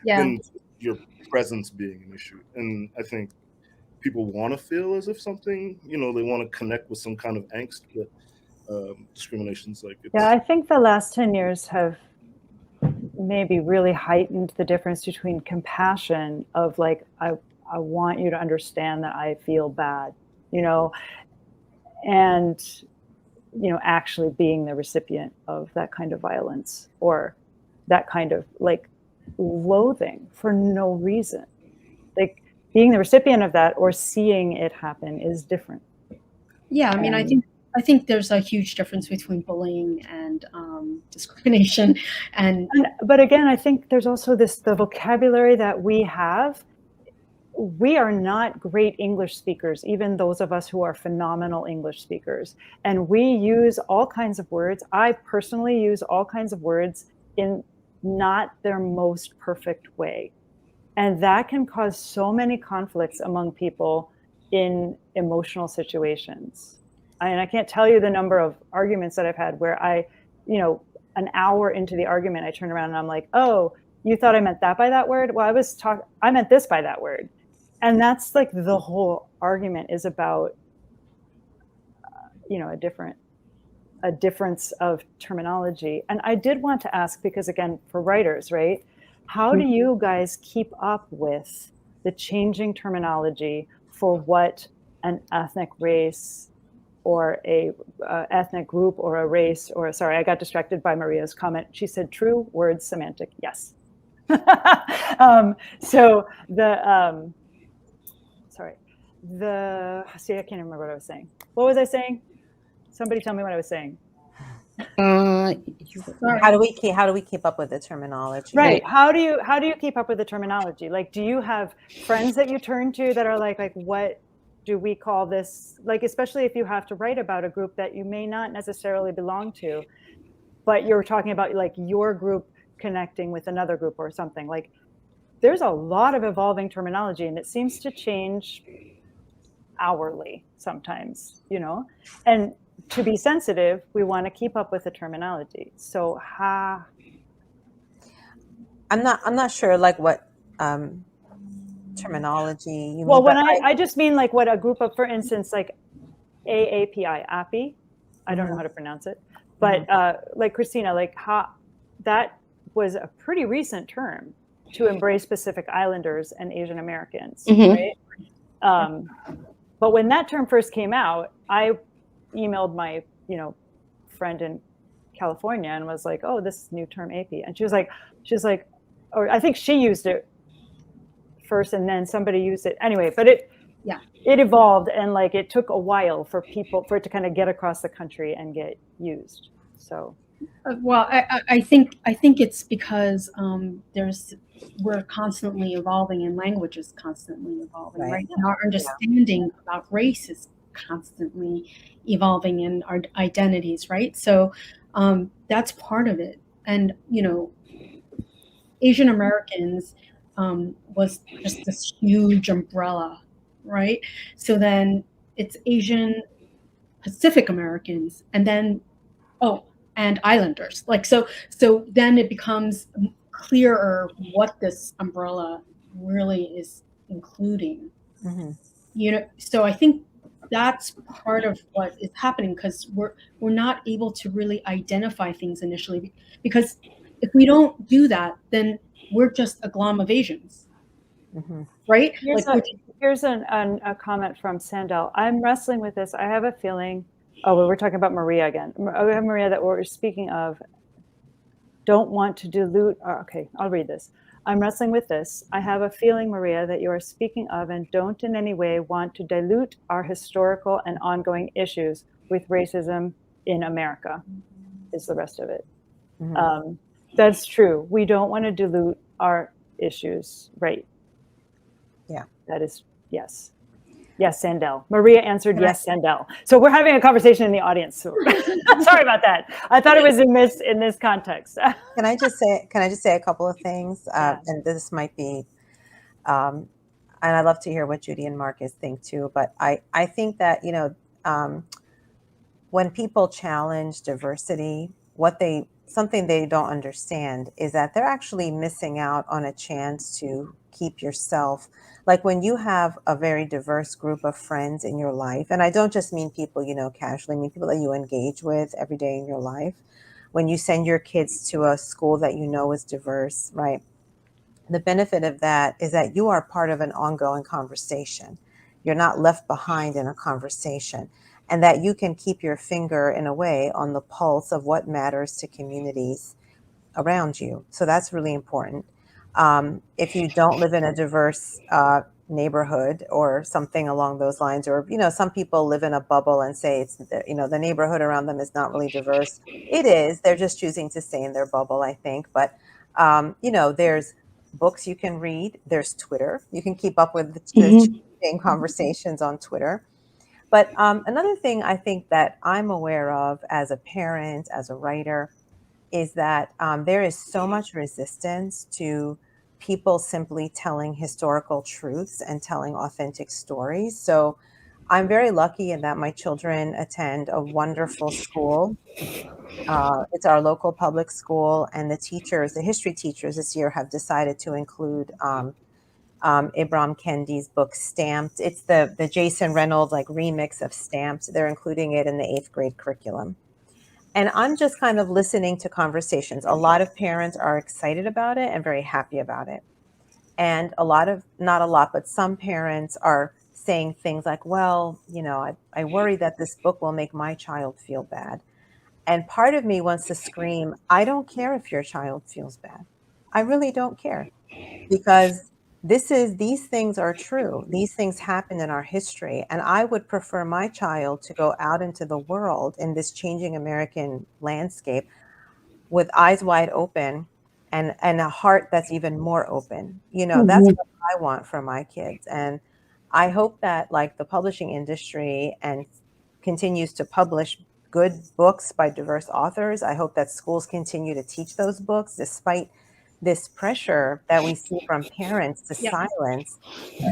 than your presence being an issue. And I think people want to feel as if something, they want to connect with some kind of angst, but discrimination's like I think the last 10 years have maybe really heightened the difference between compassion of like, I want you to understand that I feel bad, and actually being the recipient of that kind of violence or that kind of like loathing for no reason. Like being the recipient of that or seeing it happen is different. Yeah, I mean, I think there's a huge difference between bullying and discrimination. But again, I think there's also the vocabulary that we have. We are not great English speakers, even those of us who are phenomenal English speakers. And we use all kinds of words. I personally use all kinds of words in not their most perfect way. And that can cause so many conflicts among people in emotional situations. I can't tell you the number of arguments that I've had where an hour into the argument, I turn around and I'm like, oh, you thought I meant that by that word? Well, I meant this by that word. And that's like the whole argument is about, a difference of terminology. And I did want to ask, because again, for writers, right? How do you guys keep up with the changing terminology for what an ethnic race or a ethnic group or a race or, sorry, I got distracted by Maria's comment. She said true words semantic. Yes. See, I can't remember what I was saying. What was I saying? Somebody tell me what I was saying. How do we keep up with the terminology? Right. How do you keep up with the terminology? Like, do you have friends that you turn to that are like, what do we call this? Like, especially if you have to write about a group that you may not necessarily belong to, but you're talking about like your group connecting with another group or something. Like, there's a lot of evolving terminology, and it seems to change hourly sometimes, and to be sensitive, we want to keep up with the terminology. So I'm not sure like what terminology you Well, mean, when I just mean like what a group of, for instance, like AAPI, API, I don't know how to pronounce it, but like Christina, like how that was a pretty recent term to embrace Pacific Islanders and Asian Americans, right? But when that term first came out, I emailed my, friend in California and was like, "Oh, this new term AP," and she was like, or I think she used it first, and then somebody used it anyway. But it evolved, and like it took a while for it to kind of get across the country and get used. So, well, I think it's because we're constantly evolving, and language is constantly evolving, right? And our understanding about race is constantly evolving, in our identities, right? So that's part of it. And Asian Americans was just this huge umbrella, right? So then it's Asian Pacific Americans, and then and Islanders. Like so then it becomes clearer what this umbrella really is including. So I think that's part of what is happening, because we're not able to really identify things initially, because if we don't do that, then we're just a glom of Asians, right? Here's a comment from Sandel. I'm wrestling with this. I have a feeling. Oh, well, we're talking about Maria again. We have Maria that we're speaking of. Don't want to dilute. Okay, I'll read this. I'm wrestling with this. I have a feeling, Maria, that you are speaking of and don't in any way want to dilute our historical and ongoing issues with racism in America, is the rest of it. That's true. We don't want to dilute our issues, right? Yeah. That is, yes. Yes, Sandel. Maria answered yes, Sandel. So we're having a conversation in the audience. So sorry about that. I thought it was in this context. Can I just say a couple of things? And this might be, and I'd love to hear what Judy and Marcus think too. But I think that when people challenge diversity, something they don't understand is that they're actually missing out on a chance to keep yourself. Like when you have a very diverse group of friends in your life, and I don't just mean people, casually, I mean people that you engage with every day in your life. When you send your kids to a school that is diverse, right? The benefit of that is that you are part of an ongoing conversation. You're not left behind in a conversation, and that you can keep your finger in a way on the pulse of what matters to communities around you. So that's really important. If you don't live in a diverse neighborhood or something along those lines, or, some people live in a bubble and say it's, the neighborhood around them is not really diverse. It is, they're just choosing to stay in their bubble, I think. But, there's books you can read, there's Twitter, you can keep up with the same conversations on Twitter. But another thing I think that I'm aware of as a parent, as a writer, is that there is so much resistance to people simply telling historical truths and telling authentic stories. So I'm very lucky in that my children attend a wonderful school. It's our local public school, and the history teachers this year have decided to include Ibram Kendi's book Stamped. It's the Jason Reynolds remix of Stamped. They're including it in the 8th grade curriculum. And I'm just kind of listening to conversations. A lot of parents are excited about it and very happy about it. And not a lot, but some parents are saying things like, well, I worry that this book will make my child feel bad. And part of me wants to scream, I don't care if your child feels bad. I really don't care, because these things are true. These things happen in our history. And I would prefer my child to go out into the world in this changing American landscape with eyes wide open and a heart that's even more open. That's what I want for my kids. And I hope that the publishing industry and continues to publish good books by diverse authors. I hope that schools continue to teach those books despite this pressure that we see from parents to silence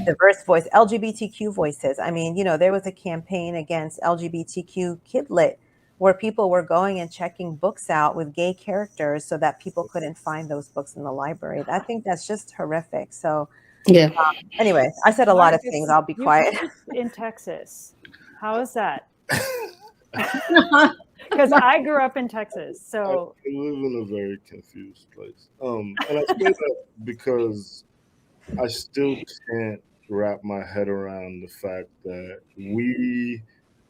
diverse voice, LGBTQ voices. I mean, there was a campaign against LGBTQ Kidlit where people were going and checking books out with gay characters so that people couldn't find those books in the library. I think that's just horrific. So Yeah. Anyway, I said a lot of things. I'll be You quiet. live in Texas. How is that? Because I grew up in Texas, so I live in a very confused place. And I say that because I still can't wrap my head around the fact that we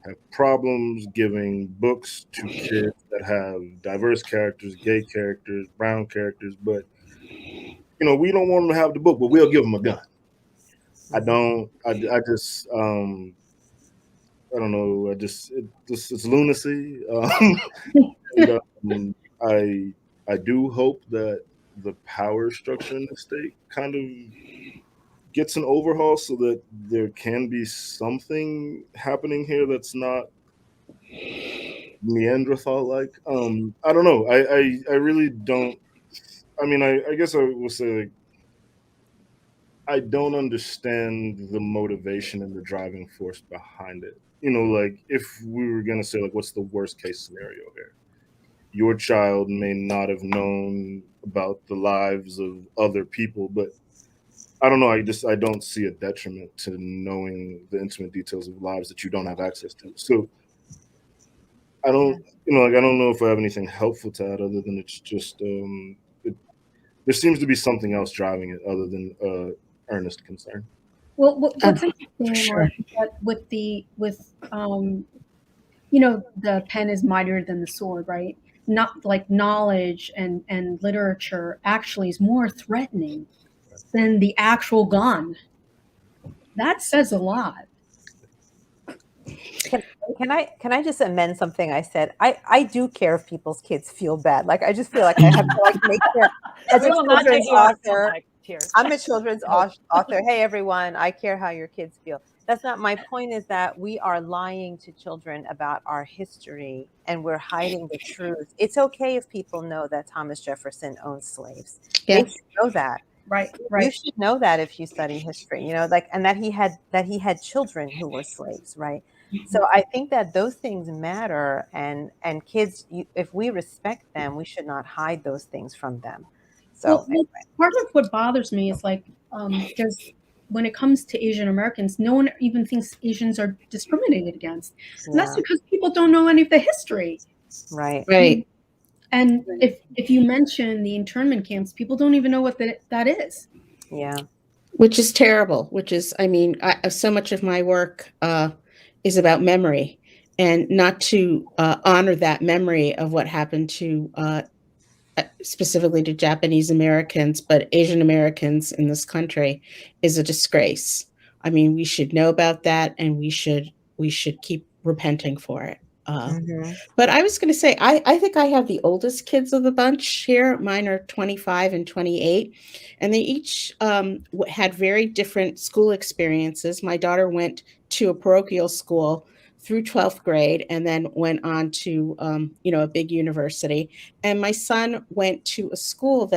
have problems giving books to kids that have diverse characters, gay characters, brown characters, but we don't want them to have the book, but we'll give them a gun. I just I don't know. It's lunacy. And, I do hope that the power structure in the state kind of gets an overhaul so that there can be something happening here that's not Neanderthal-like. I don't know. I really don't. I mean, I guess I will say, like, I don't understand the motivation and the driving force behind it. Like, if we were gonna say, like, what's the worst case scenario here? Your child may not have known about the lives of other people, but I don't know. I don't see a detriment to knowing the intimate details of lives that you don't have access to. So I don't, like, I don't know if I have anything helpful to add other than it's just, there seems to be something else driving it other than earnest concern. Well, what's interesting, sure. Mark, is that with the pen is mightier than the sword, right? Not like knowledge and literature actually is more threatening than the actual gun. That says a lot. Can I just amend something I said? I do care if people's kids feel bad. Like, I just feel like I have to, like, make sure as a we will not take children's you out from author. my tears. I'm a children's author. Hey, everyone, I care how your kids feel. That's not my point. Is that we are lying to children about our history and we're hiding the truth. It's okay if people know that Thomas Jefferson owned slaves. Yeah. They should know that. Right. You should know that if you study history, like, and that he had children who were slaves, right? So I think that those things matter, and kids, if we respect them, we should not hide those things from them. So well, part of what bothers me is, like, there's, when it comes to Asian Americans, no one even thinks Asians are discriminated against. And that's because people don't know any of the history. Right. And if you mention the internment camps, people don't even know what that is. Yeah. Which is terrible. Which is, I mean, so much of my work is about memory, and not to honor that memory of what happened to specifically to Japanese Americans, but Asian Americans in this country is a disgrace. I mean, we should know about that, and we should keep repenting for it. But I was going to say, I think I have the oldest kids of the bunch here. Mine are 25 and 28, and they each had very different school experiences. My daughter went to a parochial school through 12th grade and then went on to, a big university. And my son went to a school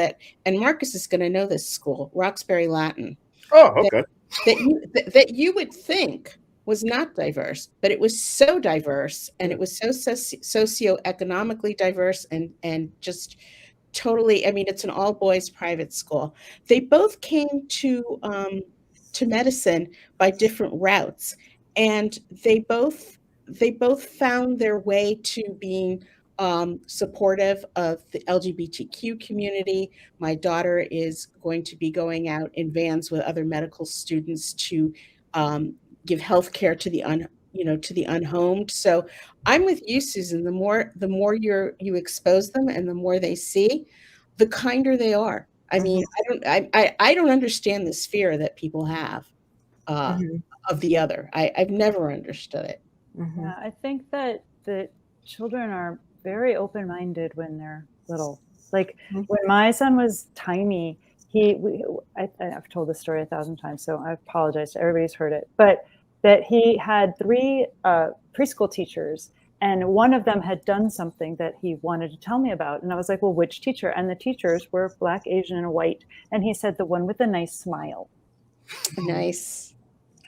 and Marcus is going to know this school, Roxbury Latin. Oh, okay. That you would think was not diverse, but it was so diverse, and it was so socioeconomically diverse, and just totally. I mean, it's an all boys private school. They both came to medicine by different routes, and they both found their way to being supportive of the LGBTQ community. My daughter is going to be going out in vans with other medical students to give health care to the unhomed. So I'm with you, Susan. The more you expose them and the more they see, the kinder they are. I mean, I don't understand this fear that people have of the other. I've never understood it. Yeah, I think that the children are very open-minded when they're little. Like when my son was tiny, I've told this story 1,000 times, so I apologize to everybody who's heard it, but that he had 3 preschool teachers, and one of them had done something that he wanted to tell me about. And I was like, well, which teacher? And the teachers were Black, Asian, and white. And he said, the one with a nice smile. Nice.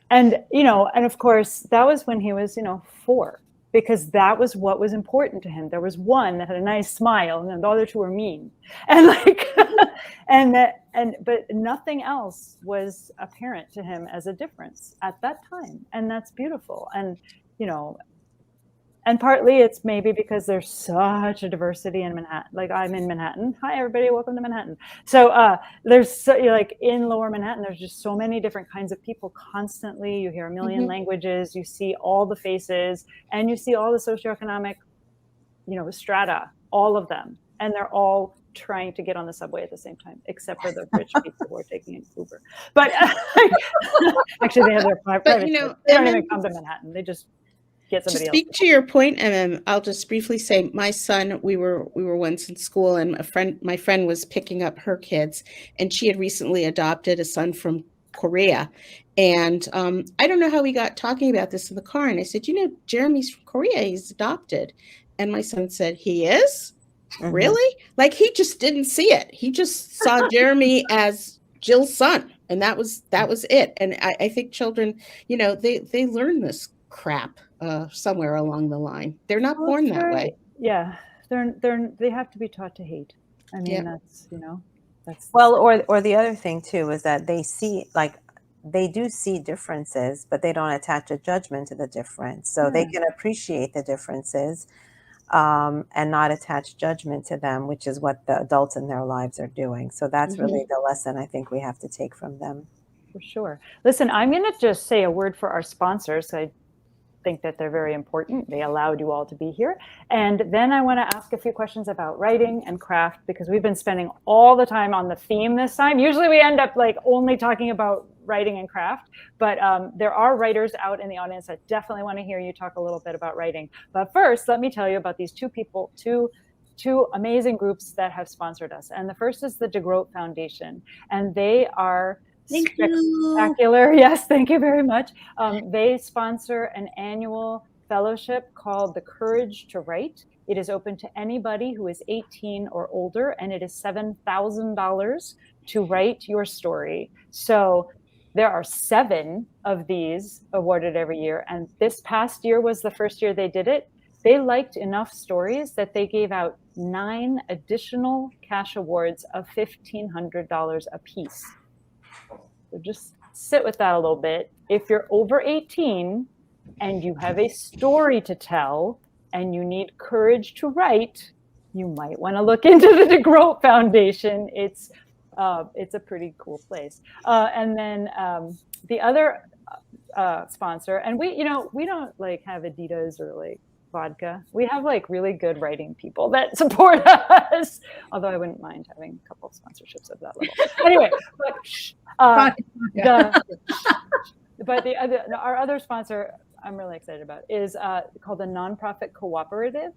And, and of course, that was when he was, 4. because that was what was important to him. There was one that had a nice smile, and the other two were mean, and like, but nothing else was apparent to him as a difference at that time, and that's beautiful. And and partly it's maybe because there's such a diversity in Manhattan. Like, I'm in Manhattan. Hi, everybody. Welcome to Manhattan. So there's like in lower Manhattan, there's just so many different kinds of people constantly. You hear a million languages, you see all the faces, and you see all the socioeconomic, strata, all of them. And they're all trying to get on the subway at the same time, except for the rich people who are taking an Uber. But actually, they have their private jet. They don't even come to Manhattan. They just get somebody else. To speak to your point, and I'll just briefly say, my son, we were once in school, and my friend was picking up her kids, and she had recently adopted a son from Korea. And I don't know how we got talking about this in the car. And I said, Jeremy's from Korea, he's adopted. And my son said, he is? Really? Like, he just didn't see it. He just saw Jeremy as Jill's son. And that was it. And I think children, they learn this crap somewhere along the line. They're not born that way. Yeah, they have to be taught to hate. I mean, that's well, or the other thing too is that they do see differences, but they don't attach a judgment to the difference. So they can appreciate the differences and not attach judgment to them, which is what the adults in their lives are doing. So that's really the lesson I think we have to take from them. For sure. Listen, I'm going to just say a word for our sponsors. I think that they're very important. They allowed you all to be here. And then I want to ask a few questions about writing and craft, because we've been spending all the time on the theme this time. Usually we end up like only talking about writing and craft, but there are writers out in the audience that definitely want to hear you talk a little bit about writing. But first, let me tell you about these two amazing groups that have sponsored us. And the first is the DeGroat Foundation, and they are spectacular. Yes, thank you very much. They sponsor an annual fellowship called The Courage to Write. It is open to anybody who is 18 or older, and it is $7,000 to write your story. So there are 7 of these awarded every year. And this past year was the first year they did it. They liked enough stories that they gave out 9 additional cash awards of $1,500 a piece. So just sit with that a little bit. If you're over 18 and you have a story to tell and you need courage to write, you might want to look into the DeGroat Foundation. It's a pretty cool place. And then the other sponsor, and we don't like have Adidas or like vodka. We have like really good writing people that support us. Although I wouldn't mind having a couple of sponsorships of that level. Anyway, but our other sponsor I'm really excited about is called the Nonprofit Cooperative,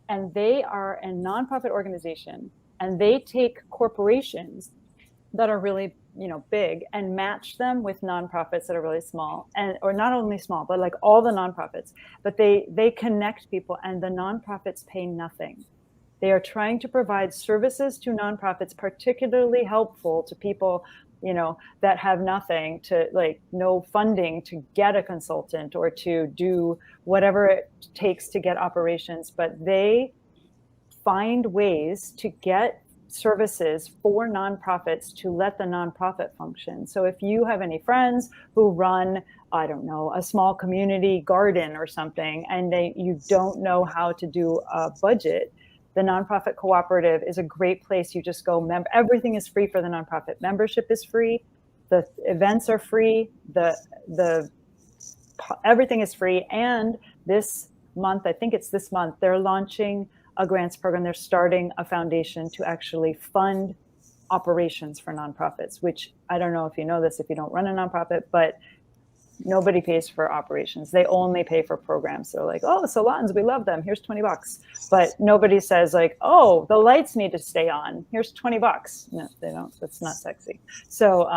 and they are a nonprofit organization, and they take corporations that are really big and match them with nonprofits that are really small, or not only small, but like all the nonprofits. But they connect people, and the nonprofits pay nothing. They are trying to provide services to nonprofits, particularly helpful to people that have nothing, to like no funding to get a consultant or to do whatever it takes to get operations. But they find ways to get services for nonprofits to let the nonprofit function. So if you have any friends who run, I don't know, a small community garden or something, and you don't know how to do a budget, the Nonprofit Cooperative is a great place. You just go, everything is free for the nonprofit. Membership is free. The events are free. The everything is free. And this month, I think it's this month, they're launching a grants program. They're starting a foundation to actually fund operations for nonprofits, which I don't know if you know this, if you don't run a nonprofit, but nobody pays for operations. They only pay for programs. So like, oh, salons, we love them. Here's $20. But nobody says like, oh, the lights need to stay on. Here's $20. No, they don't. That's not sexy. So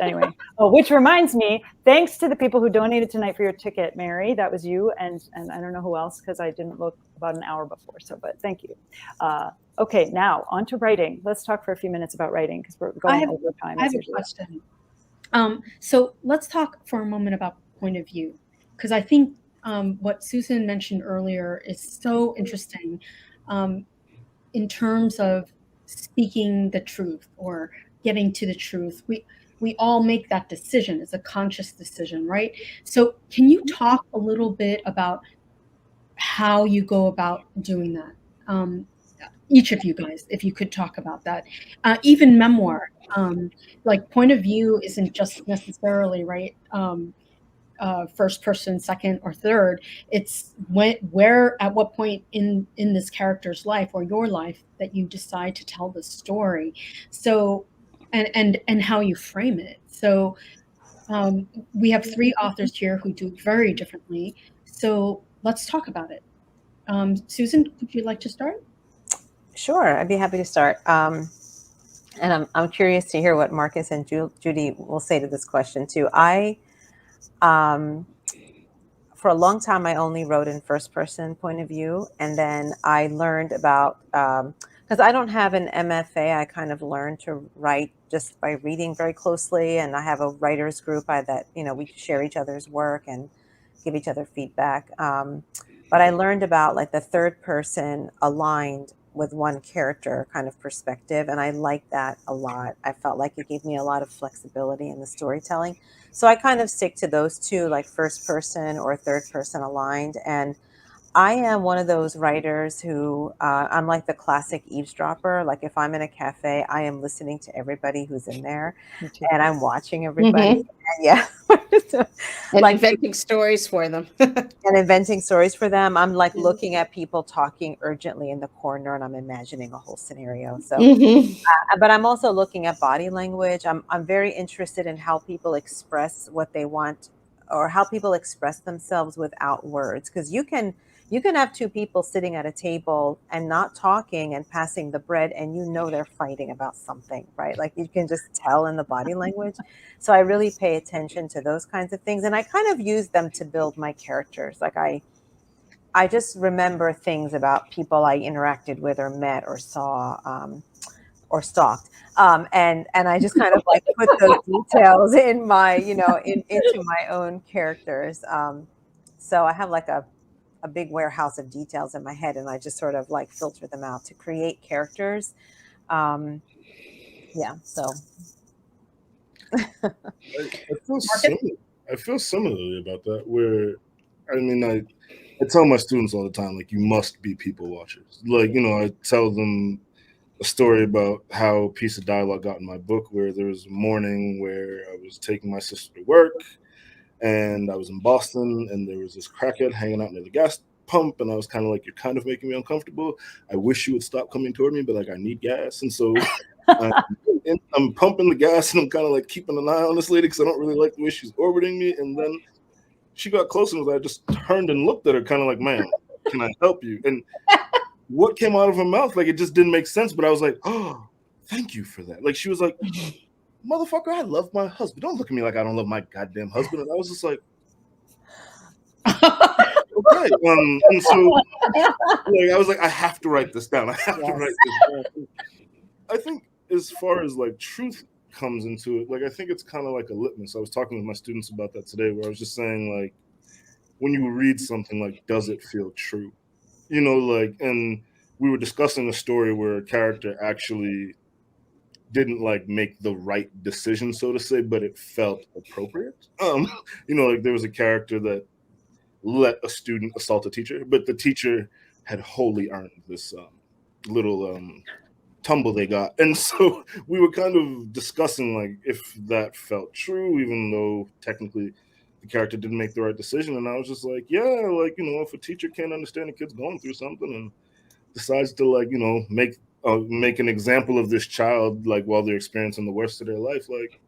anyway, which reminds me, thanks to the people who donated tonight for your ticket, Mary. That was you, and I don't know who else, because I didn't look about an hour before. So, but thank you. Okay, now on to writing. Let's talk for a few minutes about writing, because we're going over time. I have a question. So let's talk for a moment about point of view, because I think what Susan mentioned earlier is so interesting in terms of speaking the truth or getting to the truth. We all make that decision. It's a conscious decision, right? So can you talk a little bit about how you go about doing that? Each of you guys, if you could talk about that. Even memoir, like point of view isn't just necessarily, right? First person, second, or third. It's where, at what point in this character's life or your life that you decide to tell the story. So, and how you frame it. So, we have 3 authors here who do it very differently. So let's talk about it. Susan, would you like to start? Sure, I'd be happy to start. And I'm curious to hear what Marcus and Judy will say to this question too. For a long time, I only wrote in first person point of view. And then I learned about, because I don't have an MFA, I kind of learned to write just by reading very closely. And I have a writer's group that, we share each other's work and give each other feedback. But I learned about like the third person aligned with one character kind of perspective. And I liked that a lot. I felt like it gave me a lot of flexibility in the storytelling. So I kind of stick to those two, like first person or third person aligned. And I am one of those writers who I'm like the classic eavesdropper. Like if I'm in a cafe, I am listening to everybody who's in there and I'm watching everybody. Yeah. And like inventing stories for them. And inventing stories for them. I'm like looking at people talking urgently in the corner and I'm imagining a whole scenario. So, but I'm also looking at body language. I'm very interested in how people express what they want or how people express themselves without words. Because you can have 2 people sitting at a table and not talking and passing the bread and they're fighting about something, right? Like you can just tell in the body language. So I really pay attention to those kinds of things. And I kind of use them to build my characters. Like I just remember things about people I interacted with or met or saw or stalked. And I just kind of like put those details in my, into my own characters. So I have like a big warehouse of details in my head and I just sort of like filter them out to create characters. Yeah, so. I feel similarly about that, where, I tell my students all the time, like, you must be people watchers. Like, I tell them a story about how a piece of dialogue got in my book where there was a morning where I was taking my sister to work and I was in Boston and there was this crackhead hanging out near the gas pump and I was kind of like, you're kind of making me uncomfortable. I wish you would stop coming toward me, but like I need gas. And so I'm pumping the gas and I'm kind of like keeping an eye on this lady because I don't really like the way she's orbiting me. And then she got close and I just turned and looked at her kind of like, ma'am, can I help you? And what came out of her mouth, like it just didn't make sense. But I was like, oh, thank you for that. Like she was like, motherfucker, I love my husband. Don't look at me like I don't love my goddamn husband. And I was just like, okay. And so like, I was like, I have to write this down. I have to write this down. I think as far as like truth comes into it, like I think it's kind of like a litmus. I was talking with my students about that today, where I was just saying, like, when you read something, like, does it feel true? Like, and we were discussing a story where a character actually didn't like make the right decision, so to say, but it felt appropriate. Like there was a character that let a student assault a teacher, but the teacher had wholly earned this little tumble they got. And so we were kind of discussing like if that felt true, even though technically the character didn't make the right decision. And I was just like, yeah, like, if a teacher can't understand a kid's going through something and decides to like, make an example of this child, like while they're experiencing the worst of their life, like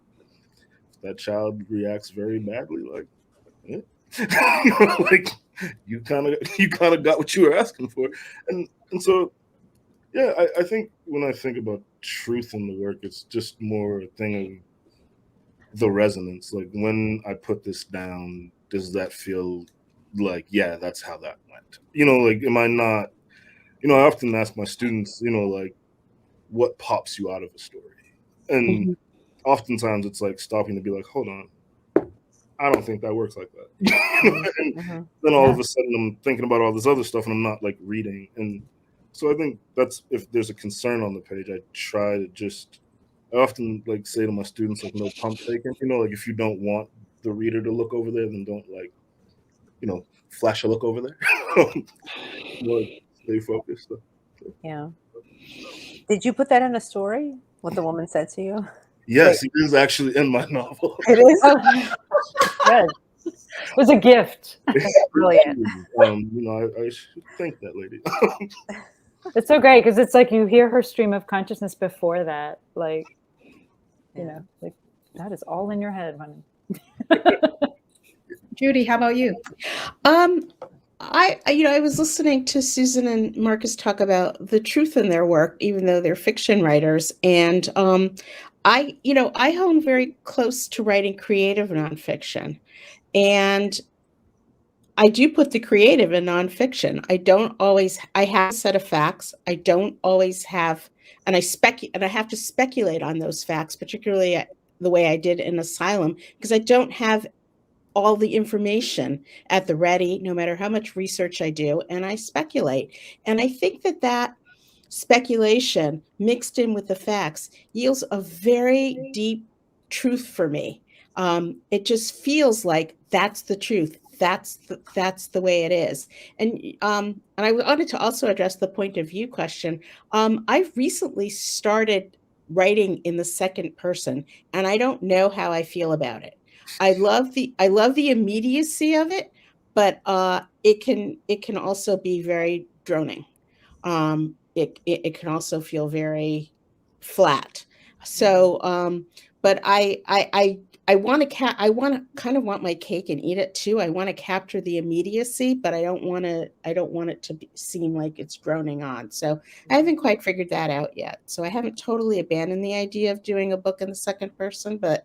if that child reacts very badly, like, yeah. Like you kind of got what you were asking for. And so, yeah, I think when I think about truth in the work, it's just more a thing of the resonance. Like when I put this down, does that feel like, yeah, that's how that went? Like, am I not, I often ask my students, like, what pops you out of a story? And oftentimes it's like stopping to be like, hold on, I don't think that works like that. And then all of a sudden I'm thinking about all this other stuff and I'm not like reading. And so I think that's, if there's a concern on the page, I often like say to my students, like, no pump taking, like if you don't want the reader to look over there, then don't like, flash a look over there. More stay focused. So. Yeah. Did you put that in a story? What the woman said to you? Yes, it is actually in my novel. It is. Good. It was a gift. Brilliant. I should thank that lady. It's so great because it's like you hear her stream of consciousness before that, like, like that is all in your head, honey. Judy, how about you? I was listening to Susan and Marcus talk about the truth in their work, even though they're fiction writers. And I hone very close to writing creative nonfiction. And I do put the creative in nonfiction. I have a set of facts. I don't always have, and I have to speculate on those facts, particularly the way I did in Asylum, because I don't have all the information at the ready, no matter how much research I do, and I speculate. And I think that speculation mixed in with the facts yields a very deep truth for me. It just feels like that's the truth. That's the way it is. And I wanted to also address the point of view question. I've recently started writing in the second person, and I don't know how I feel about it. I love the immediacy of it, but it can also be very droning. It can also feel very flat. So, but I want to kind of want my cake and eat it too. I want to capture the immediacy, but I don't want it to seem like it's droning on. So I haven't quite figured that out yet. So I haven't totally abandoned the idea of doing a book in the second person, but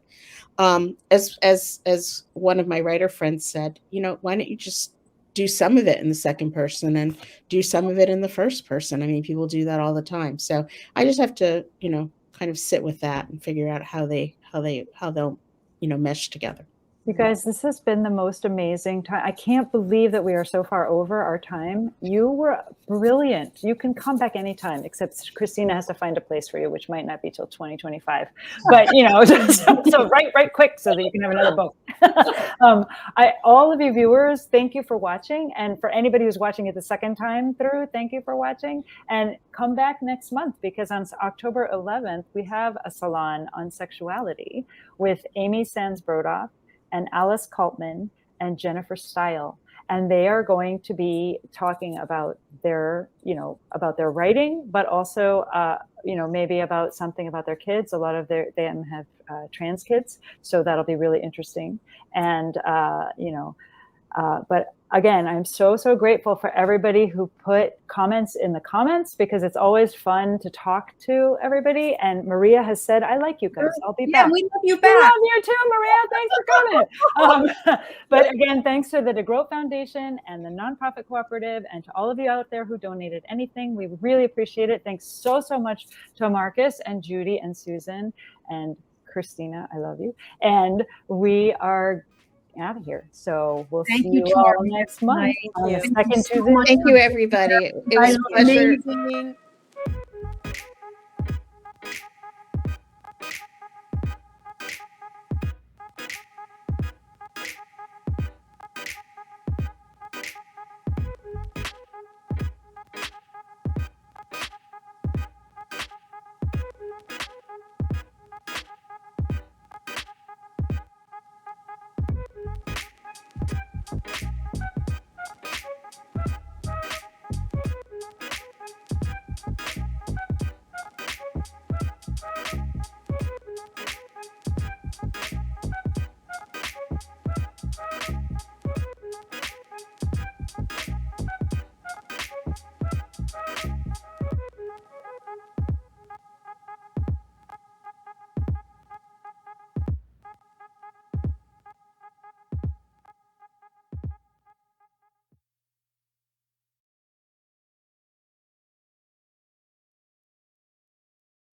as one of my writer friends said, why don't you just do some of it in the second person and do some of it in the first person? I mean, people do that all the time. So I just have to, kind of sit with that and figure out how they'll mesh together. You guys, this has been the most amazing time. I can't believe that we are so far over our time. You were brilliant. You can come back anytime, except Christina has to find a place for you, which might not be till 2025. But, so write quick so that you can have another book. All of you viewers, thank you for watching. And for anybody who's watching it the second time through, thank you for watching. And come back next month, because on October 11th, we have a salon on sexuality with Amy Sands-Brodoff and Alice Kaltman and Jennifer Stile. And they are going to be talking about their writing, but also, maybe about something about their kids. A lot of them have trans kids. So that'll be really interesting. And, but again, I'm so grateful for everybody who put comments in the comments, because it's always fun to talk to everybody. And Maria has said, I like you guys. I'll be back. Yeah, we love you back. We love you too, Maria. Thanks for coming. But again, thanks to the DeGroat Foundation and the Nonprofit Cooperative, and to all of you out there who donated anything. We really appreciate it. Thanks so much to Marcus and Judy and Susan and Christina. I love you. And we are out of here. So we'll see you all next month. Thank you, everybody. It was a pleasure. Amazing.